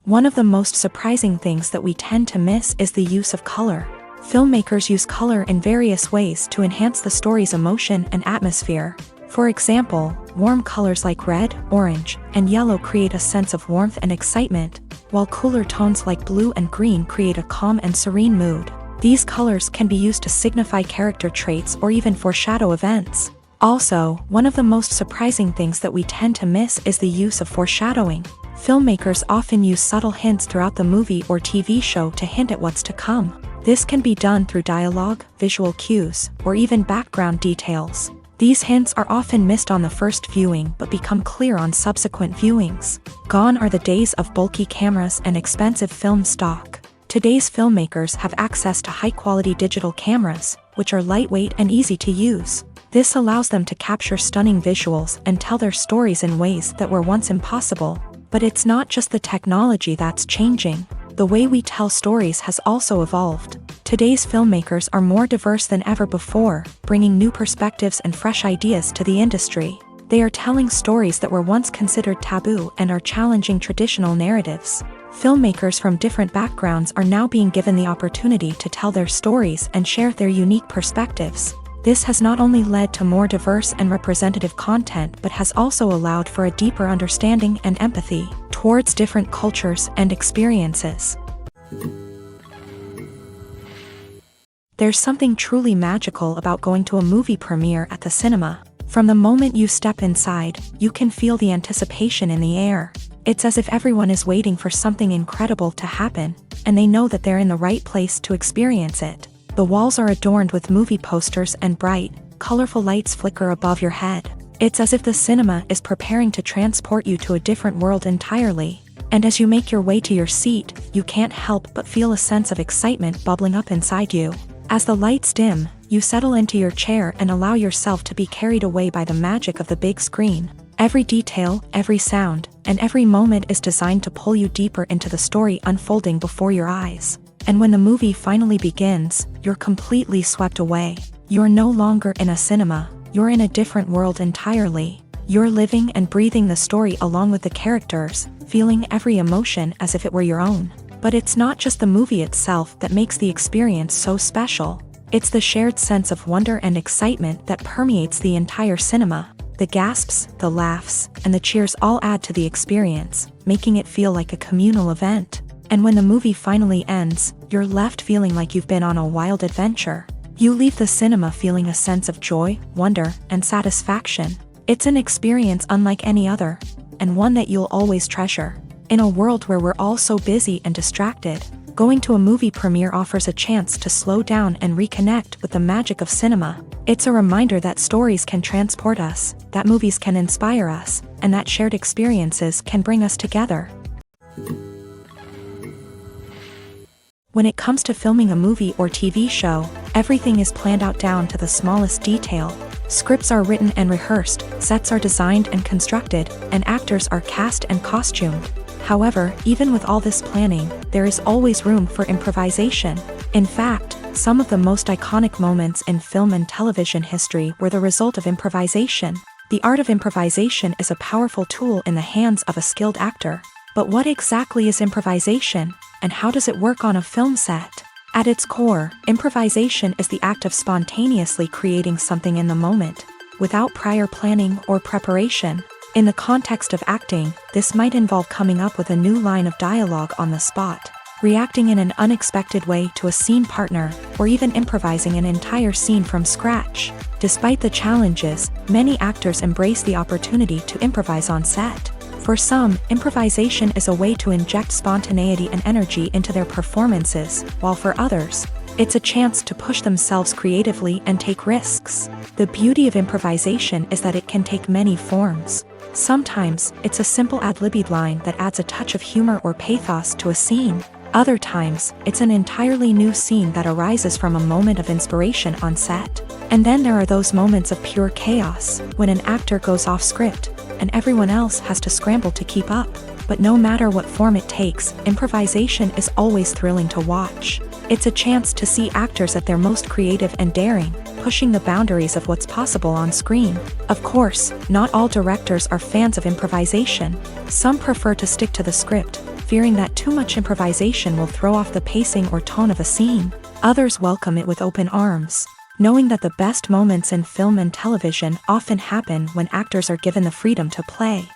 One of the most surprising things that we tend to miss is the use of color. Filmmakers use color in various ways to enhance the story's emotion and atmosphere. For example, warm colors like red, orange, and yellow create a sense of warmth and excitement, while cooler tones like blue and green create a calm and serene mood. These colors can be used to signify character traits or even foreshadow events. Also, one of the most surprising things that we tend to miss is the use of foreshadowing. Filmmakers often use subtle hints throughout the movie or TV show to hint at what's to come. This can be done through dialogue, visual cues, or even background details. These hints are often missed on the first viewing but become clear on subsequent viewings. Gone are the days of bulky cameras and expensive film stock. Today's filmmakers have access to high-quality digital cameras, which are lightweight and easy to use. This allows them to capture stunning visuals and tell their stories in ways that were once impossible. But it's not just the technology that's changing. The way we tell stories has also evolved. Today's filmmakers are more diverse than ever before, bringing new perspectives and fresh ideas to the industry. They are telling stories that were once considered taboo and are challenging traditional narratives. Filmmakers from different backgrounds are now being given the opportunity to tell their stories and share their unique perspectives. This has not only led to more diverse and representative content but has also allowed for a deeper understanding and empathy towards different cultures and experiences. There's something truly magical about going to a movie premiere at the cinema. From the moment you step inside, you can feel the anticipation in the air. It's as if everyone is waiting for something incredible to happen, and they know that they're in the right place to experience it. The walls are adorned with movie posters and bright, colorful lights flicker above your head. It's as if the cinema is preparing to transport you to a different world entirely. And as you make your way to your seat, you can't help but feel a sense of excitement bubbling up inside you. As the lights dim, you settle into your chair and allow yourself to be carried away by the magic of the big screen. Every detail, every sound, and every moment is designed to pull you deeper into the story unfolding before your eyes. And when the movie finally begins, you're completely swept away. You're no longer in a cinema, you're in a different world entirely. You're living and breathing the story along with the characters, feeling every emotion as if it were your own. But it's not just the movie itself that makes the experience so special. It's the shared sense of wonder and excitement that permeates the entire cinema. The gasps, the laughs, and the cheers all add to the experience, making it feel like a communal event. And when the movie finally ends, you're left feeling like you've been on a wild adventure. You leave the cinema feeling a sense of joy, wonder, and satisfaction. It's an experience unlike any other, and one that you'll always treasure. In a world where we're all so busy and distracted, going to a movie premiere offers a chance to slow down and reconnect with the magic of cinema. It's a reminder that stories can transport us, that movies can inspire us, and that shared experiences can bring us together. When it comes to filming a movie or TV show, everything is planned out down to the smallest detail. Scripts are written and rehearsed, sets are designed and constructed, and actors are cast and costumed. However, even with all this planning, there is always room for improvisation. In fact, some of the most iconic moments in film and television history were the result of improvisation. The art of improvisation is a powerful tool in the hands of a skilled actor. But what exactly is improvisation, and how does it work on a film set? At its core, improvisation is the act of spontaneously creating something in the moment, without prior planning or preparation. In the context of acting, this might involve coming up with a new line of dialogue on the spot, reacting in an unexpected way to a scene partner, or even improvising an entire scene from scratch. Despite the challenges, many actors embrace the opportunity to improvise on set. For some, improvisation is a way to inject spontaneity and energy into their performances, while for others, it's a chance to push themselves creatively and take risks. The beauty of improvisation is that it can take many forms. Sometimes, it's a simple ad-libbed line that adds a touch of humor or pathos to a scene. Other times, it's an entirely new scene that arises from a moment of inspiration on set. And then there are those moments of pure chaos, when an actor goes off script, and everyone else has to scramble to keep up. But no matter what form it takes, improvisation is always thrilling to watch. It's a chance to see actors at their most creative and daring, pushing the boundaries of what's possible on screen. Of course, not all directors are fans of improvisation. Some prefer to stick to the script, fearing that too much improvisation will throw off the pacing or tone of a scene. Others welcome it with open arms, knowing that the best moments in film and television often happen when actors are given the freedom to play.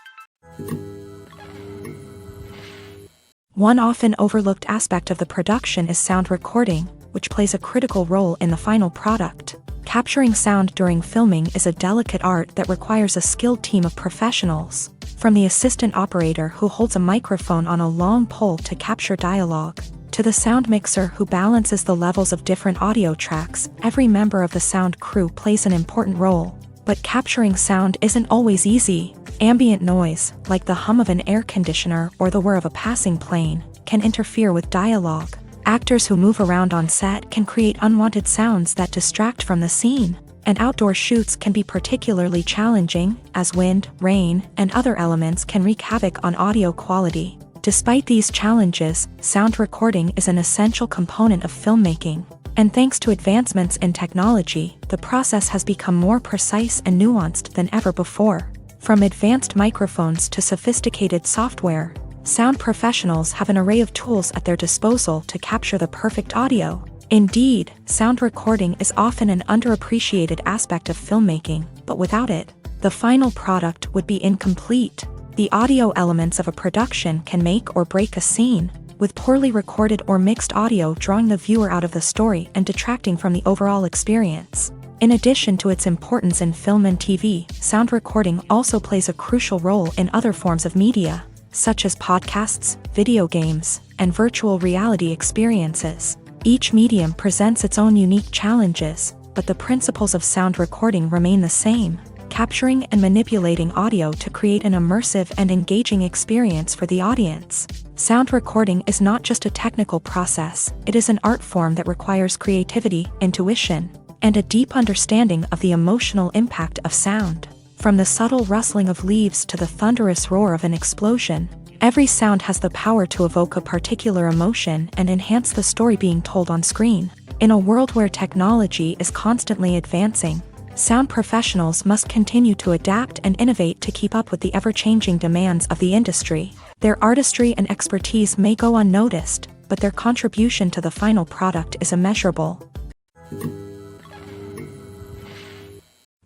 One often overlooked aspect of the production is sound recording, which plays a critical role in the final product. Capturing sound during filming is a delicate art that requires a skilled team of professionals. From the assistant operator who holds a microphone on a long pole to capture dialogue, to the sound mixer who balances the levels of different audio tracks, every member of the sound crew plays an important role. But capturing sound isn't always easy. Ambient noise, like the hum of an air conditioner or the whir of a passing plane, can interfere with dialogue. Actors who move around on set can create unwanted sounds that distract from the scene. And outdoor shoots can be particularly challenging, as wind, rain, and other elements can wreak havoc on audio quality. Despite these challenges, sound recording is an essential component of filmmaking. And thanks to advancements in technology, the process has become more precise and nuanced than ever before. From advanced microphones to sophisticated software, sound professionals have an array of tools at their disposal to capture the perfect audio. Indeed, sound recording is often an underappreciated aspect of filmmaking, but without it, the final product would be incomplete. The audio elements of a production can make or break a scene, with poorly recorded or mixed audio drawing the viewer out of the story and detracting from the overall experience. In addition to its importance in film and TV, sound recording also plays a crucial role in other forms of media, such as podcasts, video games, and virtual reality experiences. Each medium presents its own unique challenges, but the principles of sound recording remain the same, capturing and manipulating audio to create an immersive and engaging experience for the audience. Sound recording is not just a technical process, it is an art form that requires creativity, intuition, and a deep understanding of the emotional impact of sound. From the subtle rustling of leaves to the thunderous roar of an explosion, every sound has the power to evoke a particular emotion and enhance the story being told on screen. In a world where technology is constantly advancing, sound professionals must continue to adapt and innovate to keep up with the ever-changing demands of the industry. Their artistry and expertise may go unnoticed, but their contribution to the final product is immeasurable.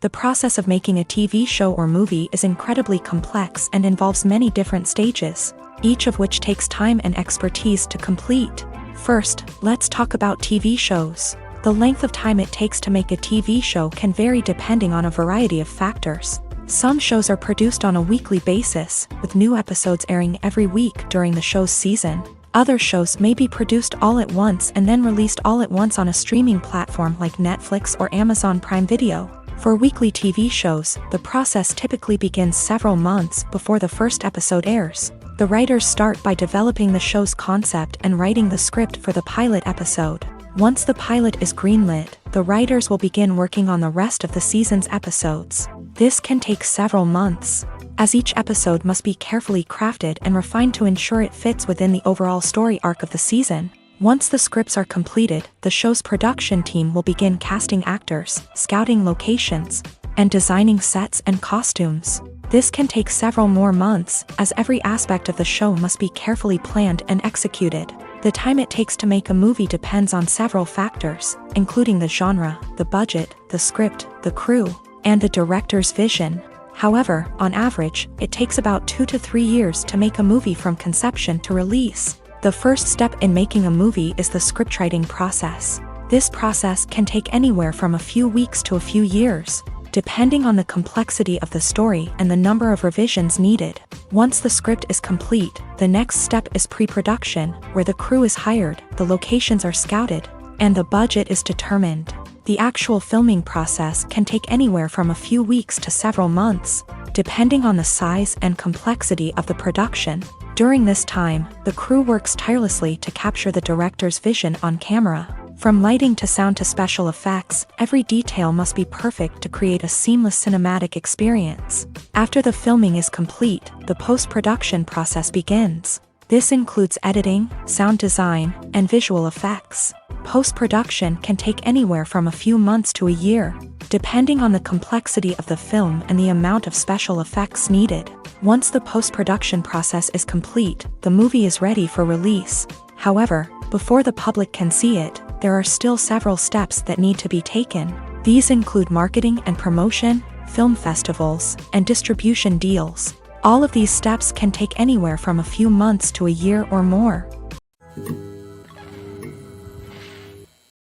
The process of making a TV show or movie is incredibly complex and involves many different stages, each of which takes time and expertise to complete. First, let's talk about TV shows. The length of time it takes to make a TV show can vary depending on a variety of factors. Some shows are produced on a weekly basis, with new episodes airing every week during the show's season. Other shows may be produced all at once and then released all at once on a streaming platform like Netflix or Amazon Prime Video. For weekly TV shows, the process typically begins several months before the first episode airs. The writers start by developing the show's concept and writing the script for the pilot episode. Once the pilot is greenlit, the writers will begin working on the rest of the season's episodes. This can take several months, as each episode must be carefully crafted and refined to ensure it fits within the overall story arc of the season. Once the scripts are completed, the show's production team will begin casting actors, scouting locations, and designing sets and costumes. This can take several more months, as every aspect of the show must be carefully planned and executed. The time it takes to make a movie depends on several factors, including the genre, the budget, the script, the crew, and the director's vision. However, on average, it takes about 2 to 3 years to make a movie from conception to release. The first step in making a movie is the scriptwriting process. This process can take anywhere from a few weeks to a few years, depending on the complexity of the story and the number of revisions needed. Once the script is complete, the next step is pre-production, where the crew is hired, the locations are scouted, and the budget is determined. The actual filming process can take anywhere from a few weeks to several months, depending on the size and complexity of the production. During this time, the crew works tirelessly to capture the director's vision on camera. From lighting to sound to special effects, every detail must be perfect to create a seamless cinematic experience. After the filming is complete, the post-production process begins. This includes editing, sound design, and visual effects. Post-production can take anywhere from a few months to a year, depending on the complexity of the film and the amount of special effects needed. Once the post-production process is complete, the movie is ready for release. However, before the public can see it, there are still several steps that need to be taken. These include marketing and promotion, film festivals, and distribution deals. All of these steps can take anywhere from a few months to a year or more.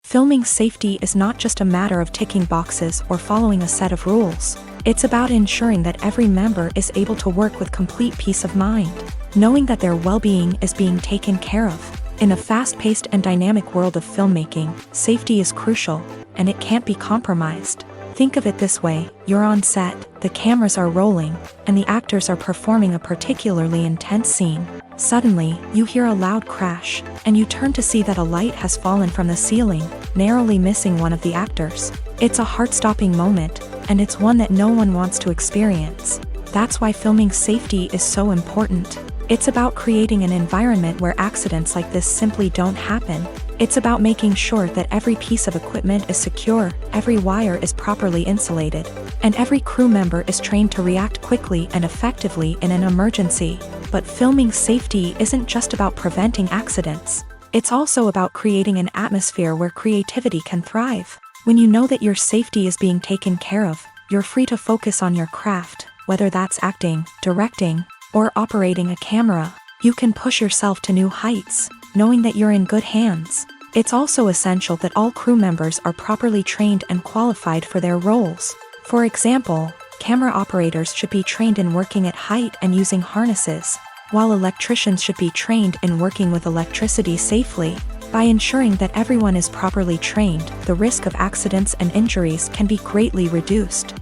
Filming safety is not just a matter of ticking boxes or following a set of rules. It's about ensuring that every member is able to work with complete peace of mind, knowing that their well-being is being taken care of. In a fast-paced and dynamic world of filmmaking, safety is crucial, and it can't be compromised. Think of it this way: you're on set, the cameras are rolling, and the actors are performing a particularly intense scene. Suddenly, you hear a loud crash, and you turn to see that a light has fallen from the ceiling, narrowly missing one of the actors. It's a heart-stopping moment, and it's one that no one wants to experience. That's why filming safety is so important. It's about creating an environment where accidents like this simply don't happen. It's about making sure that every piece of equipment is secure, every wire is properly insulated, and every crew member is trained to react quickly and effectively in an emergency. But filming safety isn't just about preventing accidents. It's also about creating an atmosphere where creativity can thrive. When you know that your safety is being taken care of, you're free to focus on your craft, whether that's acting, directing, or operating a camera. You can push yourself to new heights, knowing that you're in good hands. It's also essential that all crew members are properly trained and qualified for their roles. For example, camera operators should be trained in working at height and using harnesses, while electricians should be trained in working with electricity safely. By ensuring that everyone is properly trained, the risk of accidents and injuries can be greatly reduced.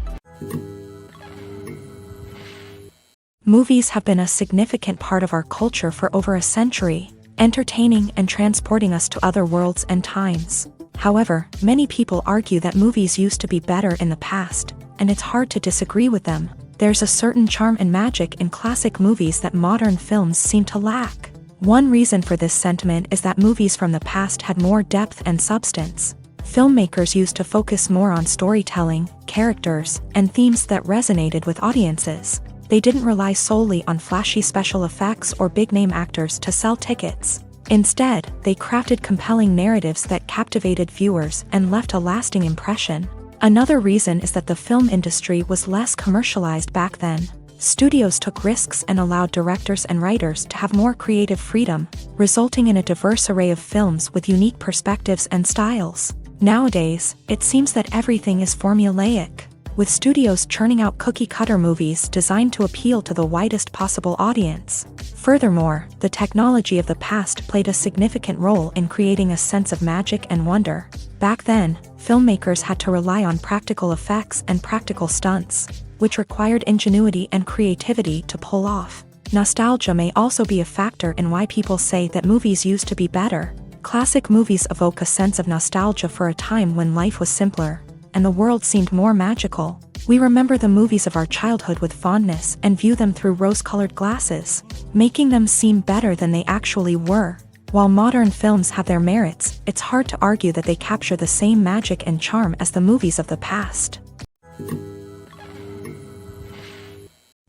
Movies have been a significant part of our culture for over a century, entertaining and transporting us to other worlds and times. However, many people argue that movies used to be better in the past, and it's hard to disagree with them. There's a certain charm and magic in classic movies that modern films seem to lack. One reason for this sentiment is that movies from the past had more depth and substance. Filmmakers used to focus more on storytelling, characters, and themes that resonated with audiences. They didn't rely solely on flashy special effects or big-name actors to sell tickets. Instead, they crafted compelling narratives that captivated viewers and left a lasting impression. Another reason is that the film industry was less commercialized back then. Studios took risks and allowed directors and writers to have more creative freedom, resulting in a diverse array of films with unique perspectives and styles. Nowadays, it seems that everything is formulaic, with studios churning out cookie-cutter movies designed to appeal to the widest possible audience. Furthermore, the technology of the past played a significant role in creating a sense of magic and wonder. Back then, filmmakers had to rely on practical effects and practical stunts, which required ingenuity and creativity to pull off. Nostalgia may also be a factor in why people say that movies used to be better. Classic movies evoke a sense of nostalgia for a time when life was simpler, and the world seemed more magical. We remember the movies of our childhood with fondness and view them through rose-colored glasses, making them seem better than they actually were. While modern films have their merits, it's hard to argue that they capture the same magic and charm as the movies of the past.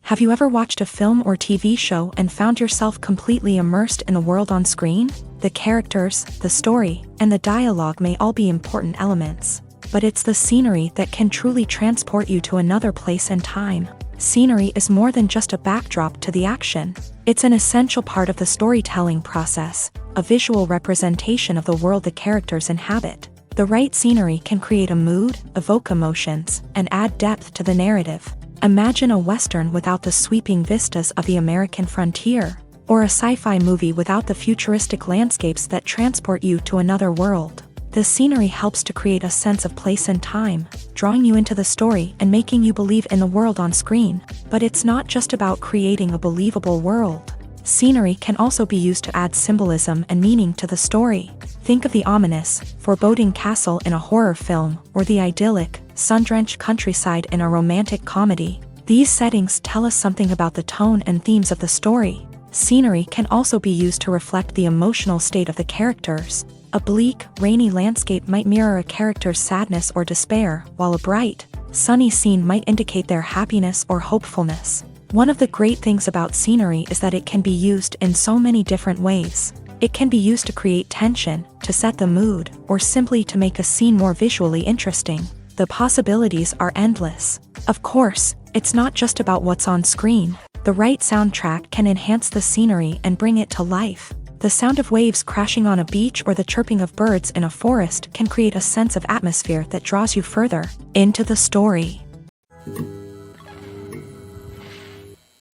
Have you ever watched a film or TV show and found yourself completely immersed in the world on screen? The characters, the story, and the dialogue may all be important elements, but it's the scenery that can truly transport you to another place and time. Scenery is more than just a backdrop to the action. It's an essential part of the storytelling process, a visual representation of the world the characters inhabit. The right scenery can create a mood, evoke emotions, and add depth to the narrative. Imagine a Western without the sweeping vistas of the American frontier, or a sci-fi movie without the futuristic landscapes that transport you to another world. The scenery helps to create a sense of place and time, drawing you into the story and making you believe in the world on screen. But it's not just about creating a believable world. Scenery can also be used to add symbolism and meaning to the story. Think of the ominous, foreboding castle in a horror film, or the idyllic, sun-drenched countryside in a romantic comedy. These settings tell us something about the tone and themes of the story. Scenery can also be used to reflect the emotional state of the characters. A bleak, rainy landscape might mirror a character's sadness or despair, while a bright, sunny scene might indicate their happiness or hopefulness. One of the great things about scenery is that it can be used in so many different ways. It can be used to create tension, to set the mood, or simply to make a scene more visually interesting. The possibilities are endless. Of course, it's not just about what's on screen. The right soundtrack can enhance the scenery and bring it to life. The sound of waves crashing on a beach or the chirping of birds in a forest can create a sense of atmosphere that draws you further into the story.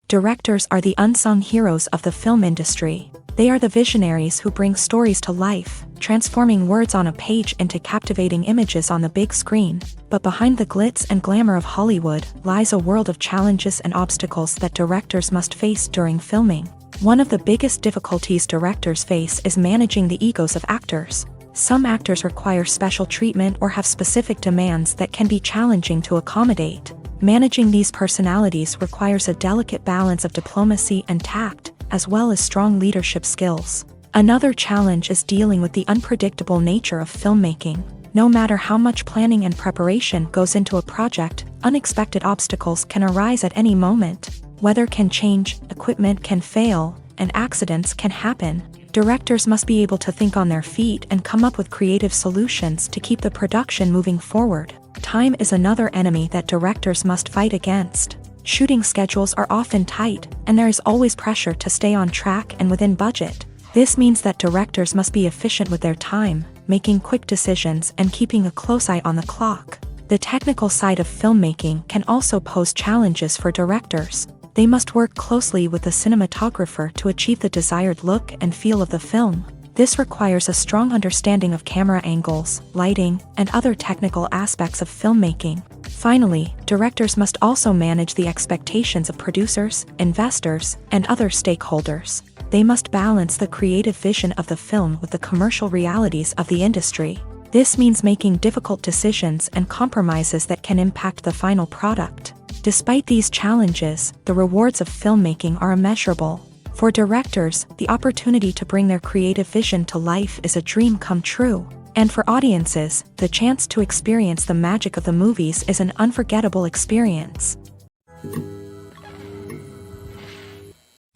Directors are the unsung heroes of the film industry. They are the visionaries who bring stories to life, transforming words on a page into captivating images on the big screen. But behind the glitz and glamour of Hollywood lies a world of challenges and obstacles that directors must face during filming. One of the biggest difficulties directors face is managing the egos of actors. Some actors require special treatment or have specific demands that can be challenging to accommodate. Managing these personalities requires a delicate balance of diplomacy and tact, as well as strong leadership skills. Another challenge is dealing with the unpredictable nature of filmmaking. No matter how much planning and preparation goes into a project, unexpected obstacles can arise at any moment. Weather can change, equipment can fail, and accidents can happen. Directors must be able to think on their feet and come up with creative solutions to keep the production moving forward. Time is another enemy that directors must fight against. Shooting schedules are often tight, and there is always pressure to stay on track and within budget. This means that directors must be efficient with their time, making quick decisions and keeping a close eye on the clock. The technical side of filmmaking can also pose challenges for directors. They must work closely with the cinematographer to achieve the desired look and feel of the film. This requires a strong understanding of camera angles, lighting, and other technical aspects of filmmaking. Finally, directors must also manage the expectations of producers, investors, and other stakeholders. They must balance the creative vision of the film with the commercial realities of the industry. This means making difficult decisions and compromises that can impact the final product. Despite these challenges, the rewards of filmmaking are immeasurable. For directors, the opportunity to bring their creative vision to life is a dream come true. And for audiences, the chance to experience the magic of the movies is an unforgettable experience.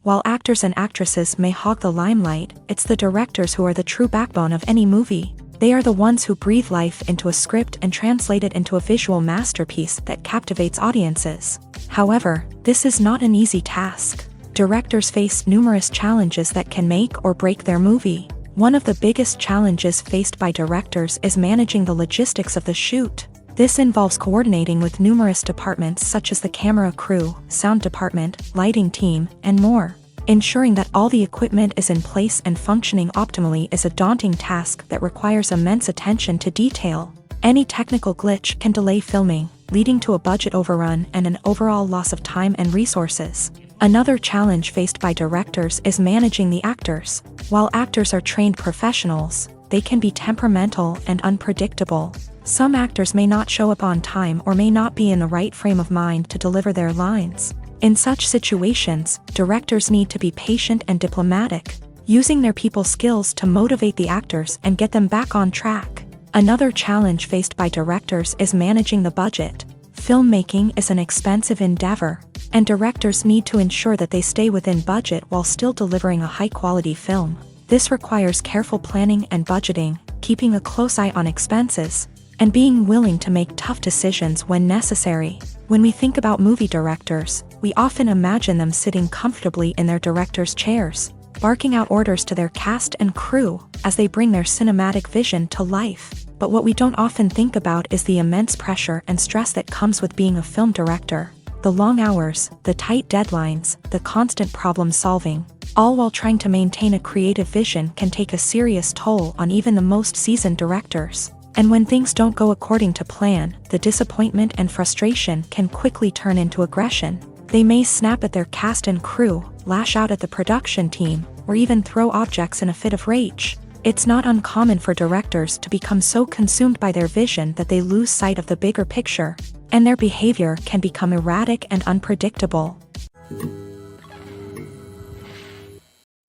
While actors and actresses may hog the limelight, it's the directors who are the true backbone of any movie. They are the ones who breathe life into a script and translate it into a visual masterpiece that captivates audiences. However, this is not an easy task. Directors face numerous challenges that can make or break their movie. One of the biggest challenges faced by directors is managing the logistics of the shoot. This involves coordinating with numerous departments such as the camera crew, sound department, lighting team, and more. Ensuring that all the equipment is in place and functioning optimally is a daunting task that requires immense attention to detail. Any technical glitch can delay filming, leading to a budget overrun and an overall loss of time and resources. Another challenge faced by directors is managing the actors. While actors are trained professionals, they can be temperamental and unpredictable. Some actors may not show up on time or may not be in the right frame of mind to deliver their lines. In such situations, directors need to be patient and diplomatic, using their people skills to motivate the actors and get them back on track. Another challenge faced by directors is managing the budget. Filmmaking is an expensive endeavor, and directors need to ensure that they stay within budget while still delivering a high-quality film. This requires careful planning and budgeting, keeping a close eye on expenses, and being willing to make tough decisions when necessary. When we think about movie directors, we often imagine them sitting comfortably in their director's chairs, barking out orders to their cast and crew as they bring their cinematic vision to life. But what we don't often think about is the immense pressure and stress that comes with being a film director. The long hours, the tight deadlines, the constant problem solving, all while trying to maintain a creative vision can take a serious toll on even the most seasoned directors. And when things don't go according to plan, the disappointment and frustration can quickly turn into aggression. They may snap at their cast and crew, lash out at the production team, or even throw objects in a fit of rage. It's not uncommon for directors to become so consumed by their vision that they lose sight of the bigger picture, and their behavior can become erratic and unpredictable.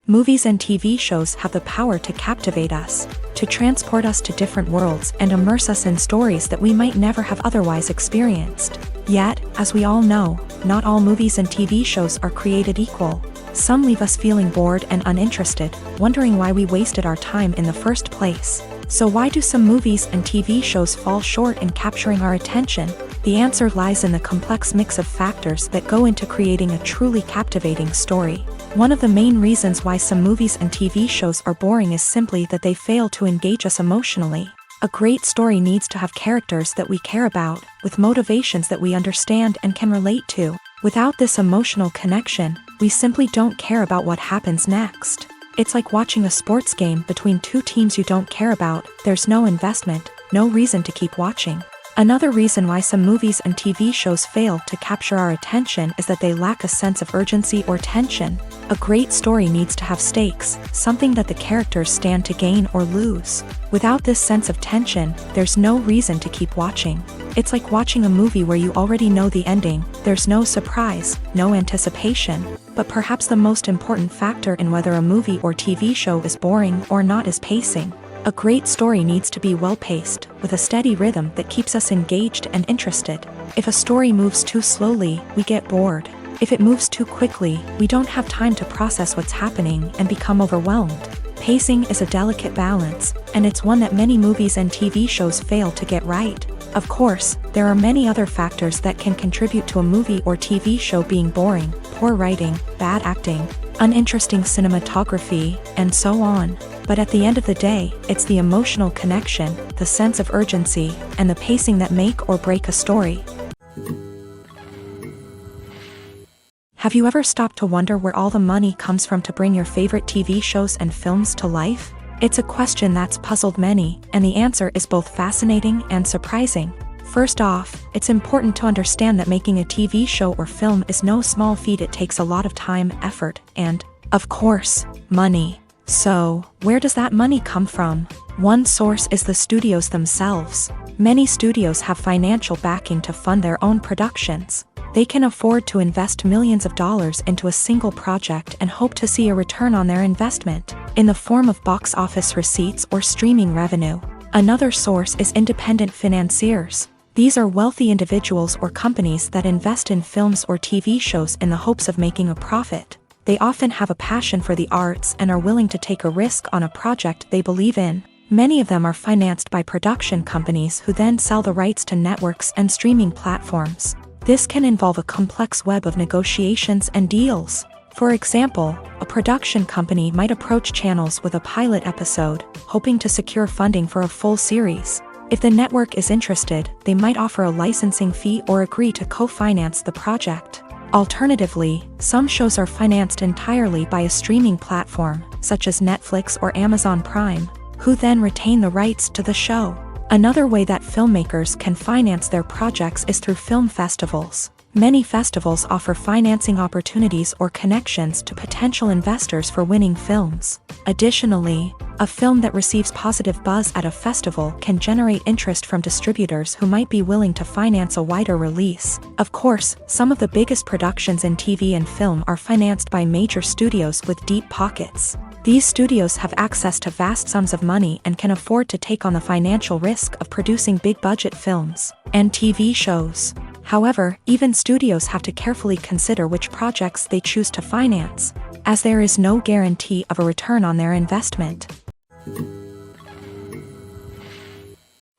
Movies and TV shows have the power to captivate us, to transport us to different worlds and immerse us in stories that we might never have otherwise experienced. Yet, as we all know, not all movies and TV shows are created equal. Some leave us feeling bored and uninterested, wondering why we wasted our time in the first place. So why do some movies and TV shows fall short in capturing our attention? The answer lies in the complex mix of factors that go into creating a truly captivating story. One of the main reasons why some movies and TV shows are boring is simply that they fail to engage us emotionally. A great story needs to have characters that we care about, with motivations that we understand and can relate to. Without this emotional connection, we simply don't care about what happens next. It's like watching a sports game between two teams you don't care about. There's no investment, no reason to keep watching. Another reason why some movies and TV shows fail to capture our attention is that they lack a sense of urgency or tension. A great story needs to have stakes, something that the characters stand to gain or lose. Without this sense of tension, there's no reason to keep watching. It's like watching a movie where you already know the ending. There's no surprise, no anticipation. But perhaps the most important factor in whether a movie or TV show is boring or not is pacing. A great story needs to be well-paced, with a steady rhythm that keeps us engaged and interested. If a story moves too slowly, we get bored. If it moves too quickly, we don't have time to process what's happening and become overwhelmed. Pacing is a delicate balance, and it's one that many movies and TV shows fail to get right. Of course, there are many other factors that can contribute to a movie or TV show being boring: poor writing, bad acting, uninteresting cinematography, and so on. But at the end of the day, it's the emotional connection, the sense of urgency, and the pacing that make or break a story. Have you ever stopped to wonder where all the money comes from to bring your favorite TV shows and films to life? It's a question that's puzzled many, and the answer is both fascinating and surprising. First off, it's important to understand that making a TV show or film is no small feat. It takes a lot of time, effort, and, of course, money. So, where does that money come from? One source is the studios themselves. Many studios have financial backing to fund their own productions. They can afford to invest millions of dollars into a single project and hope to see a return on their investment, in the form of box office receipts or streaming revenue. Another source is independent financiers. These are wealthy individuals or companies that invest in films or TV shows in the hopes of making a profit. They often have a passion for the arts and are willing to take a risk on a project they believe in. Many of them are financed by production companies who then sell the rights to networks and streaming platforms. This can involve a complex web of negotiations and deals. For example, a production company might approach channels with a pilot episode, hoping to secure funding for a full series. If the network is interested, they might offer a licensing fee or agree to co-finance the project. Alternatively, some shows are financed entirely by a streaming platform, such as Netflix or Amazon Prime, who then retain the rights to the show. Another way that filmmakers can finance their projects is through film festivals. Many festivals offer financing opportunities or connections to potential investors for winning films. Additionally, a film that receives positive buzz at a festival can generate interest from distributors who might be willing to finance a wider release. Of course, some of the biggest productions in TV and film are financed by major studios with deep pockets. These studios have access to vast sums of money and can afford to take on the financial risk of producing big-budget films and TV shows. However, even studios have to carefully consider which projects they choose to finance, as there is no guarantee of a return on their investment.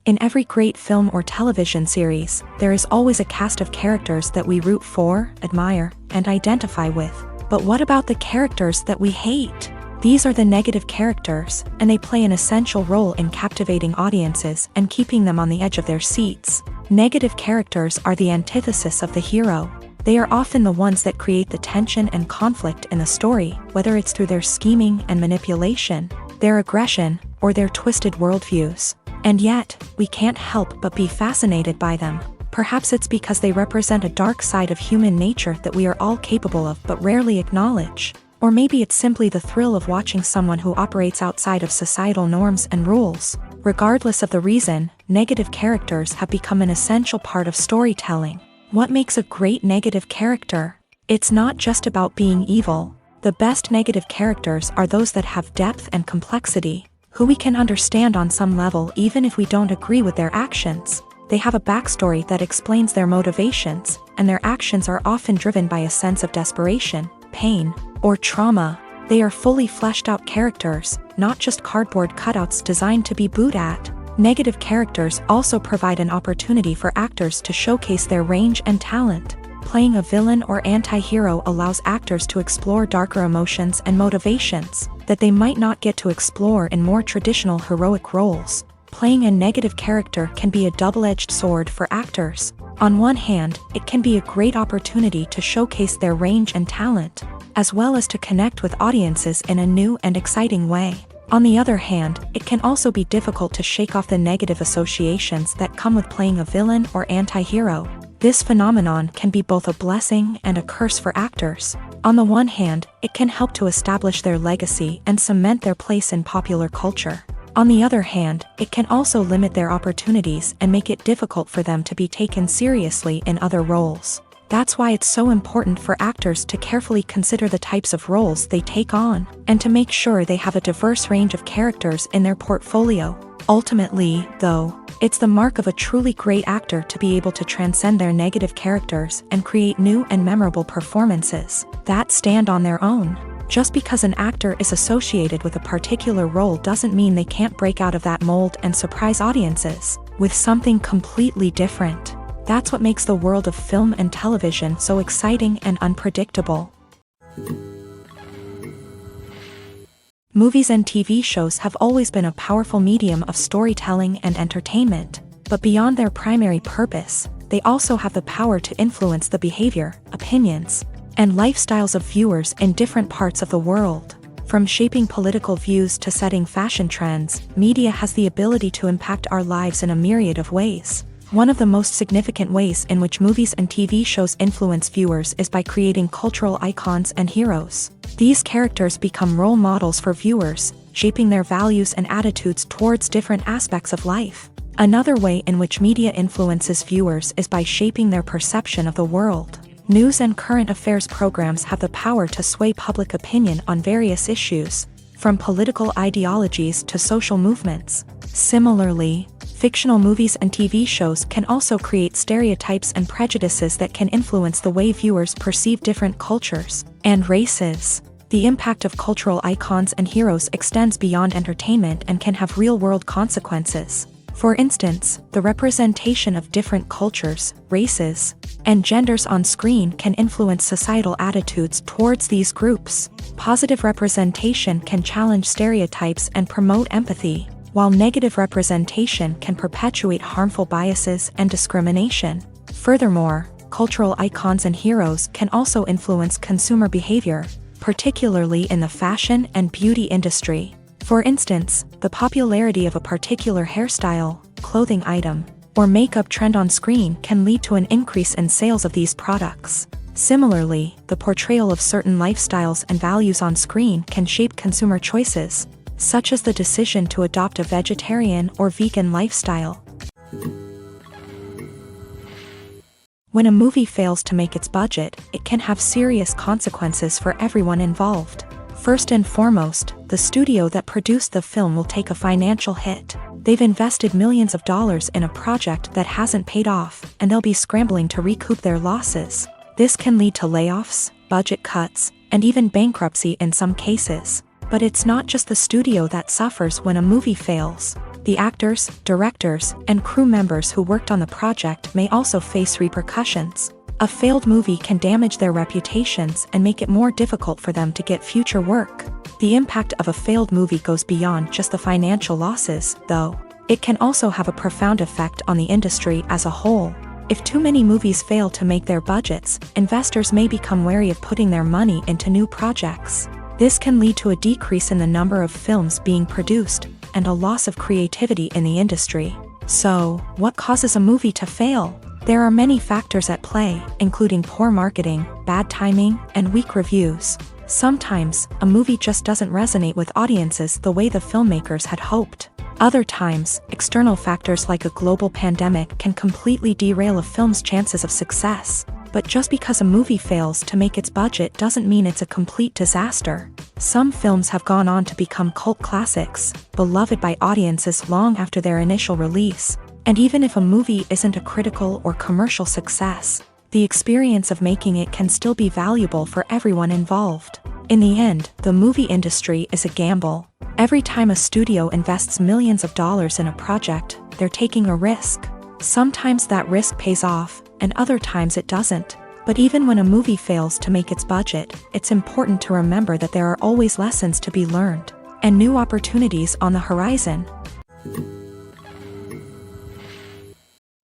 In every great film or television series, there is always a cast of characters that we root for, admire, and identify with. But what about the characters that we hate? These are the negative characters, and they play an essential role in captivating audiences and keeping them on the edge of their seats. Negative characters are the antithesis of the hero. They are often the ones that create the tension and conflict in the story, whether it's through their scheming and manipulation, their aggression, or their twisted worldviews. And yet, we can't help but be fascinated by them. Perhaps it's because they represent a dark side of human nature that we are all capable of but rarely acknowledge. Or maybe it's simply the thrill of watching someone who operates outside of societal norms and rules. Regardless of the reason, negative characters have become an essential part of storytelling. What makes a great negative character? It's not just about being evil. The best negative characters are those that have depth and complexity, who we can understand on some level even if we don't agree with their actions. They have a backstory that explains their motivations, and their actions are often driven by a sense of desperation, pain, or trauma. They are fully fleshed out characters, not just cardboard cutouts designed to be booed at. Negative characters also provide an opportunity for actors to showcase their range and talent. Playing a villain or anti-hero allows actors to explore darker emotions and motivations that they might not get to explore in more traditional heroic roles. Playing a negative character can be a double-edged sword for actors. On one hand, it can be a great opportunity to showcase their range and talent, as well as to connect with audiences in a new and exciting way. On the other hand, it can also be difficult to shake off the negative associations that come with playing a villain or anti-hero. This phenomenon can be both a blessing and a curse for actors. On the one hand, it can help to establish their legacy and cement their place in popular culture. On the other hand, it can also limit their opportunities and make it difficult for them to be taken seriously in other roles. That's why it's so important for actors to carefully consider the types of roles they take on, and to make sure they have a diverse range of characters in their portfolio. Ultimately, though, it's the mark of a truly great actor to be able to transcend their negative characters and create new and memorable performances that stand on their own. Just because an actor is associated with a particular role doesn't mean they can't break out of that mold and surprise audiences with something completely different. That's what makes the world of film and television so exciting and unpredictable. Movies and TV shows have always been a powerful medium of storytelling and entertainment, but beyond their primary purpose, they also have the power to influence the behavior, opinions, and lifestyles of viewers in different parts of the world. From shaping political views to setting fashion trends, media has the ability to impact our lives in a myriad of ways. One of the most significant ways in which movies and TV shows influence viewers is by creating cultural icons and heroes. These characters become role models for viewers, shaping their values and attitudes towards different aspects of life. Another way in which media influences viewers is by shaping their perception of the world. News and current affairs programs have the power to sway public opinion on various issues, from political ideologies to social movements. Similarly, fictional movies and TV shows can also create stereotypes and prejudices that can influence the way viewers perceive different cultures and races. The impact of cultural icons and heroes extends beyond entertainment and can have real-world consequences. For instance, the representation of different cultures, races, and genders on screen can influence societal attitudes towards these groups. Positive representation can challenge stereotypes and promote empathy, while negative representation can perpetuate harmful biases and discrimination. Furthermore, cultural icons and heroes can also influence consumer behavior, particularly in the fashion and beauty industry. For instance, the popularity of a particular hairstyle, clothing item, or makeup trend on screen can lead to an increase in sales of these products. Similarly, the portrayal of certain lifestyles and values on screen can shape consumer choices, such as the decision to adopt a vegetarian or vegan lifestyle. When a movie fails to make its budget, it can have serious consequences for everyone involved. First and foremost, the studio that produced the film will take a financial hit. They've invested millions of dollars in a project that hasn't paid off, and they'll be scrambling to recoup their losses. This can lead to layoffs, budget cuts, and even bankruptcy in some cases. But it's not just the studio that suffers when a movie fails. The actors, directors, and crew members who worked on the project may also face repercussions. A failed movie can damage their reputations and make it more difficult for them to get future work. The impact of a failed movie goes beyond just the financial losses, though. It can also have a profound effect on the industry as a whole. If too many movies fail to make their budgets, investors may become wary of putting their money into new projects. This can lead to a decrease in the number of films being produced, and a loss of creativity in the industry. So, what causes a movie to fail? There are many factors at play, including poor marketing, bad timing, and weak reviews. Sometimes, a movie just doesn't resonate with audiences the way the filmmakers had hoped. Other times, external factors like a global pandemic can completely derail a film's chances of success. But just because a movie fails to make its budget doesn't mean it's a complete disaster. Some films have gone on to become cult classics, beloved by audiences long after their initial release. And even if a movie isn't a critical or commercial success, the experience of making it can still be valuable for everyone involved. In the end, the movie industry is a gamble. Every time a studio invests millions of dollars in a project, they're taking a risk. Sometimes that risk pays off, and other times it doesn't. But even when a movie fails to make its budget, it's important to remember that there are always lessons to be learned, and new opportunities on the horizon.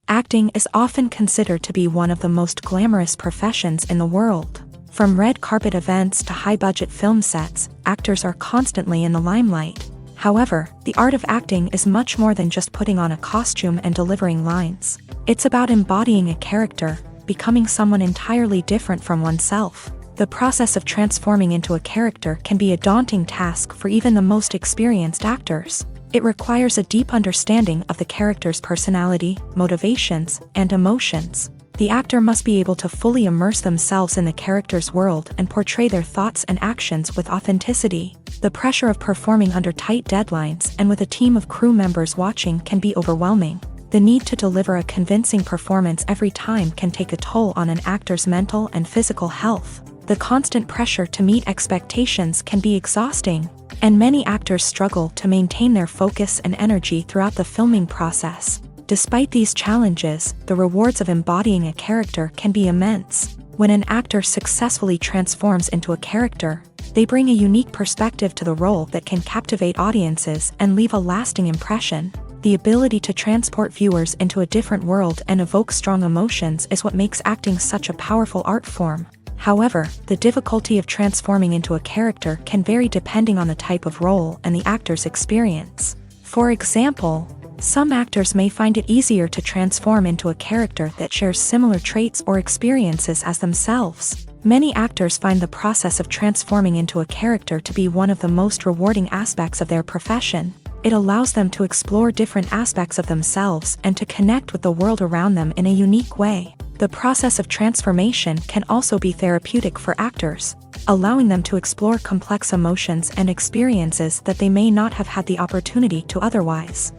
Acting is often considered to be one of the most glamorous professions in the world. From red carpet events to high-budget film sets, actors are constantly in the limelight. However, the art of acting is much more than just putting on a costume and delivering lines. It's about embodying a character, becoming someone entirely different from oneself. The process of transforming into a character can be a daunting task for even the most experienced actors. It requires a deep understanding of the character's personality, motivations, and emotions. The actor must be able to fully immerse themselves in the character's world and portray their thoughts and actions with authenticity. The pressure of performing under tight deadlines and with a team of crew members watching can be overwhelming. The need to deliver a convincing performance every time can take a toll on an actor's mental and physical health. The constant pressure to meet expectations can be exhausting, and many actors struggle to maintain their focus and energy throughout the filming process. Despite these challenges, the rewards of embodying a character can be immense. When an actor successfully transforms into a character, they bring a unique perspective to the role that can captivate audiences and leave a lasting impression. The ability to transport viewers into a different world and evoke strong emotions is what makes acting such a powerful art form. However, the difficulty of transforming into a character can vary depending on the type of role and the actor's experience. For example, some actors may find it easier to transform into a character that shares similar traits or experiences as themselves. Many actors find the process of transforming into a character to be one of the most rewarding aspects of their profession. It allows them to explore different aspects of themselves and to connect with the world around them in a unique way. The process of transformation can also be therapeutic for actors, allowing them to explore complex emotions and experiences that they may not have had the opportunity to otherwise.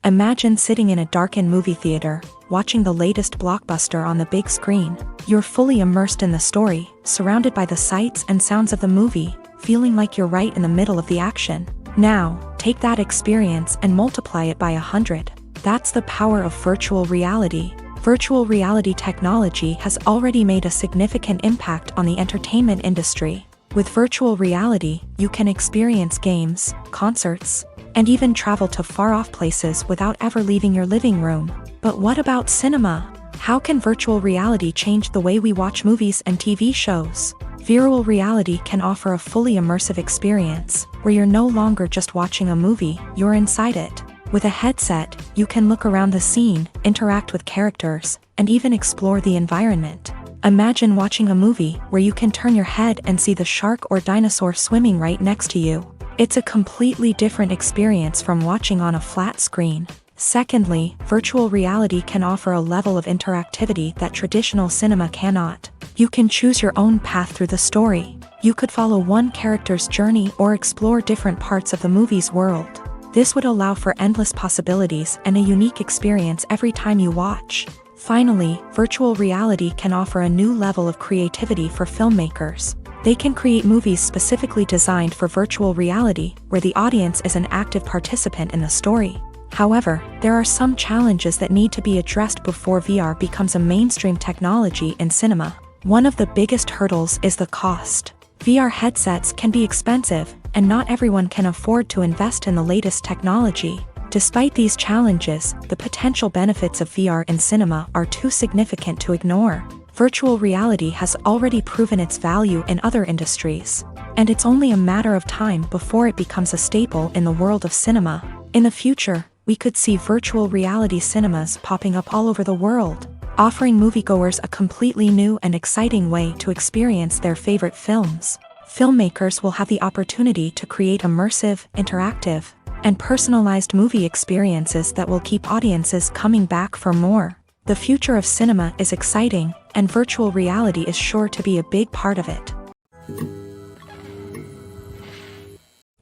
Imagine sitting in a darkened movie theater, watching the latest blockbuster on the big screen. You're fully immersed in the story, surrounded by the sights and sounds of the movie, feeling like you're right in the middle of the action. Now, take that experience and multiply it by 100. That's the power of virtual reality. Virtual reality technology has already made a significant impact on the entertainment industry. With virtual reality, you can experience games, concerts, and even travel to far-off places without ever leaving your living room. But what about cinema? How can virtual reality change the way we watch movies and TV shows? Virtual reality can offer a fully immersive experience, where you're no longer just watching a movie, you're inside it. With a headset, you can look around the scene, interact with characters, and even explore the environment. Imagine watching a movie where you can turn your head and see the shark or dinosaur swimming right next to you. It's a completely different experience from watching on a flat screen. Secondly, virtual reality can offer a level of interactivity that traditional cinema cannot. You can choose your own path through the story. You could follow one character's journey or explore different parts of the movie's world. This would allow for endless possibilities and a unique experience every time you watch. Finally, virtual reality can offer a new level of creativity for filmmakers. They can create movies specifically designed for virtual reality, where the audience is an active participant in the story. However, there are some challenges that need to be addressed before VR becomes a mainstream technology in cinema. One of the biggest hurdles is the cost. VR headsets can be expensive, and not everyone can afford to invest in the latest technology. Despite these challenges, the potential benefits of VR in cinema are too significant to ignore. Virtual reality has already proven its value in other industries, and it's only a matter of time before it becomes a staple in the world of cinema. In the future, we could see virtual reality cinemas popping up all over the world, offering moviegoers a completely new and exciting way to experience their favorite films. Filmmakers will have the opportunity to create immersive, interactive, and personalized movie experiences that will keep audiences coming back for more. The future of cinema is exciting, and virtual reality is sure to be a big part of it.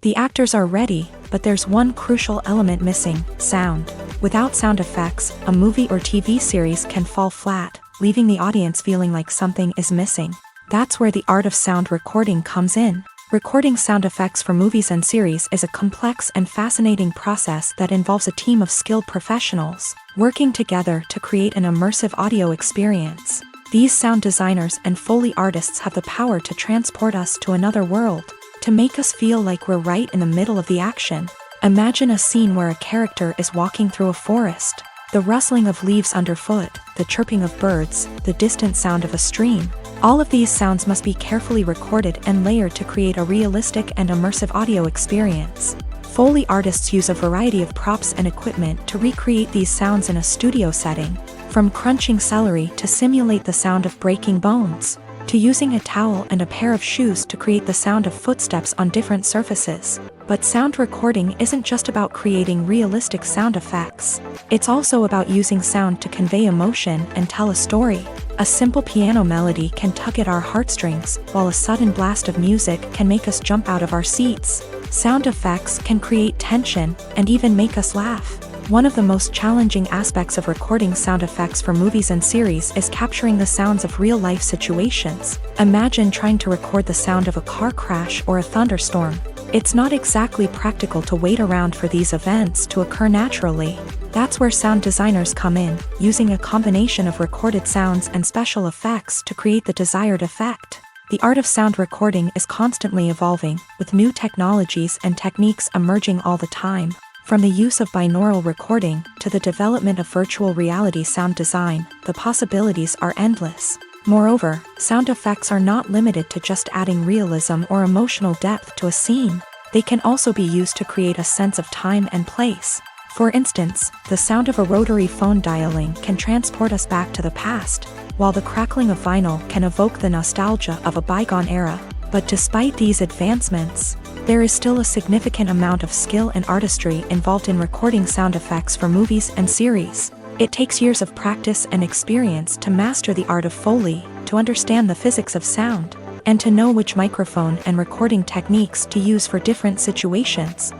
The actors are ready, but there's one crucial element missing: sound. Without sound effects, a movie or TV series can fall flat, leaving the audience feeling like something is missing. That's where the art of sound recording comes in. Recording sound effects for movies and series is a complex and fascinating process that involves a team of skilled professionals working together to create an immersive audio experience. These sound designers and Foley artists have the power to transport us to another world, to make us feel like we're right in the middle of the action. Imagine a scene where a character is walking through a forest. The rustling of leaves underfoot, the chirping of birds, the distant sound of a stream. All of these sounds must be carefully recorded and layered to create a realistic and immersive audio experience. Foley artists use a variety of props and equipment to recreate these sounds in a studio setting, from crunching celery to simulate the sound of breaking bones, to using a towel and a pair of shoes to create the sound of footsteps on different surfaces. But sound recording isn't just about creating realistic sound effects. It's also about using sound to convey emotion and tell a story. A simple piano melody can tug at our heartstrings, while a sudden blast of music can make us jump out of our seats. Sound effects can create tension and even make us laugh. One of the most challenging aspects of recording sound effects for movies and series is capturing the sounds of real-life situations. Imagine trying to record the sound of a car crash or a thunderstorm. It's not exactly practical to wait around for these events to occur naturally. That's where sound designers come in, using a combination of recorded sounds and special effects to create the desired effect. The art of sound recording is constantly evolving, with new technologies and techniques emerging all the time. From the use of binaural recording to the development of virtual reality sound design, the possibilities are endless. Moreover, sound effects are not limited to just adding realism or emotional depth to a scene. They can also be used to create a sense of time and place. For instance, the sound of a rotary phone dialing can transport us back to the past, while the crackling of vinyl can evoke the nostalgia of a bygone era. But despite these advancements, there is still a significant amount of skill and artistry involved in recording sound effects for movies and series. It takes years of practice and experience to master the art of Foley, to understand the physics of sound, and to know which microphone and recording techniques to use for different situations.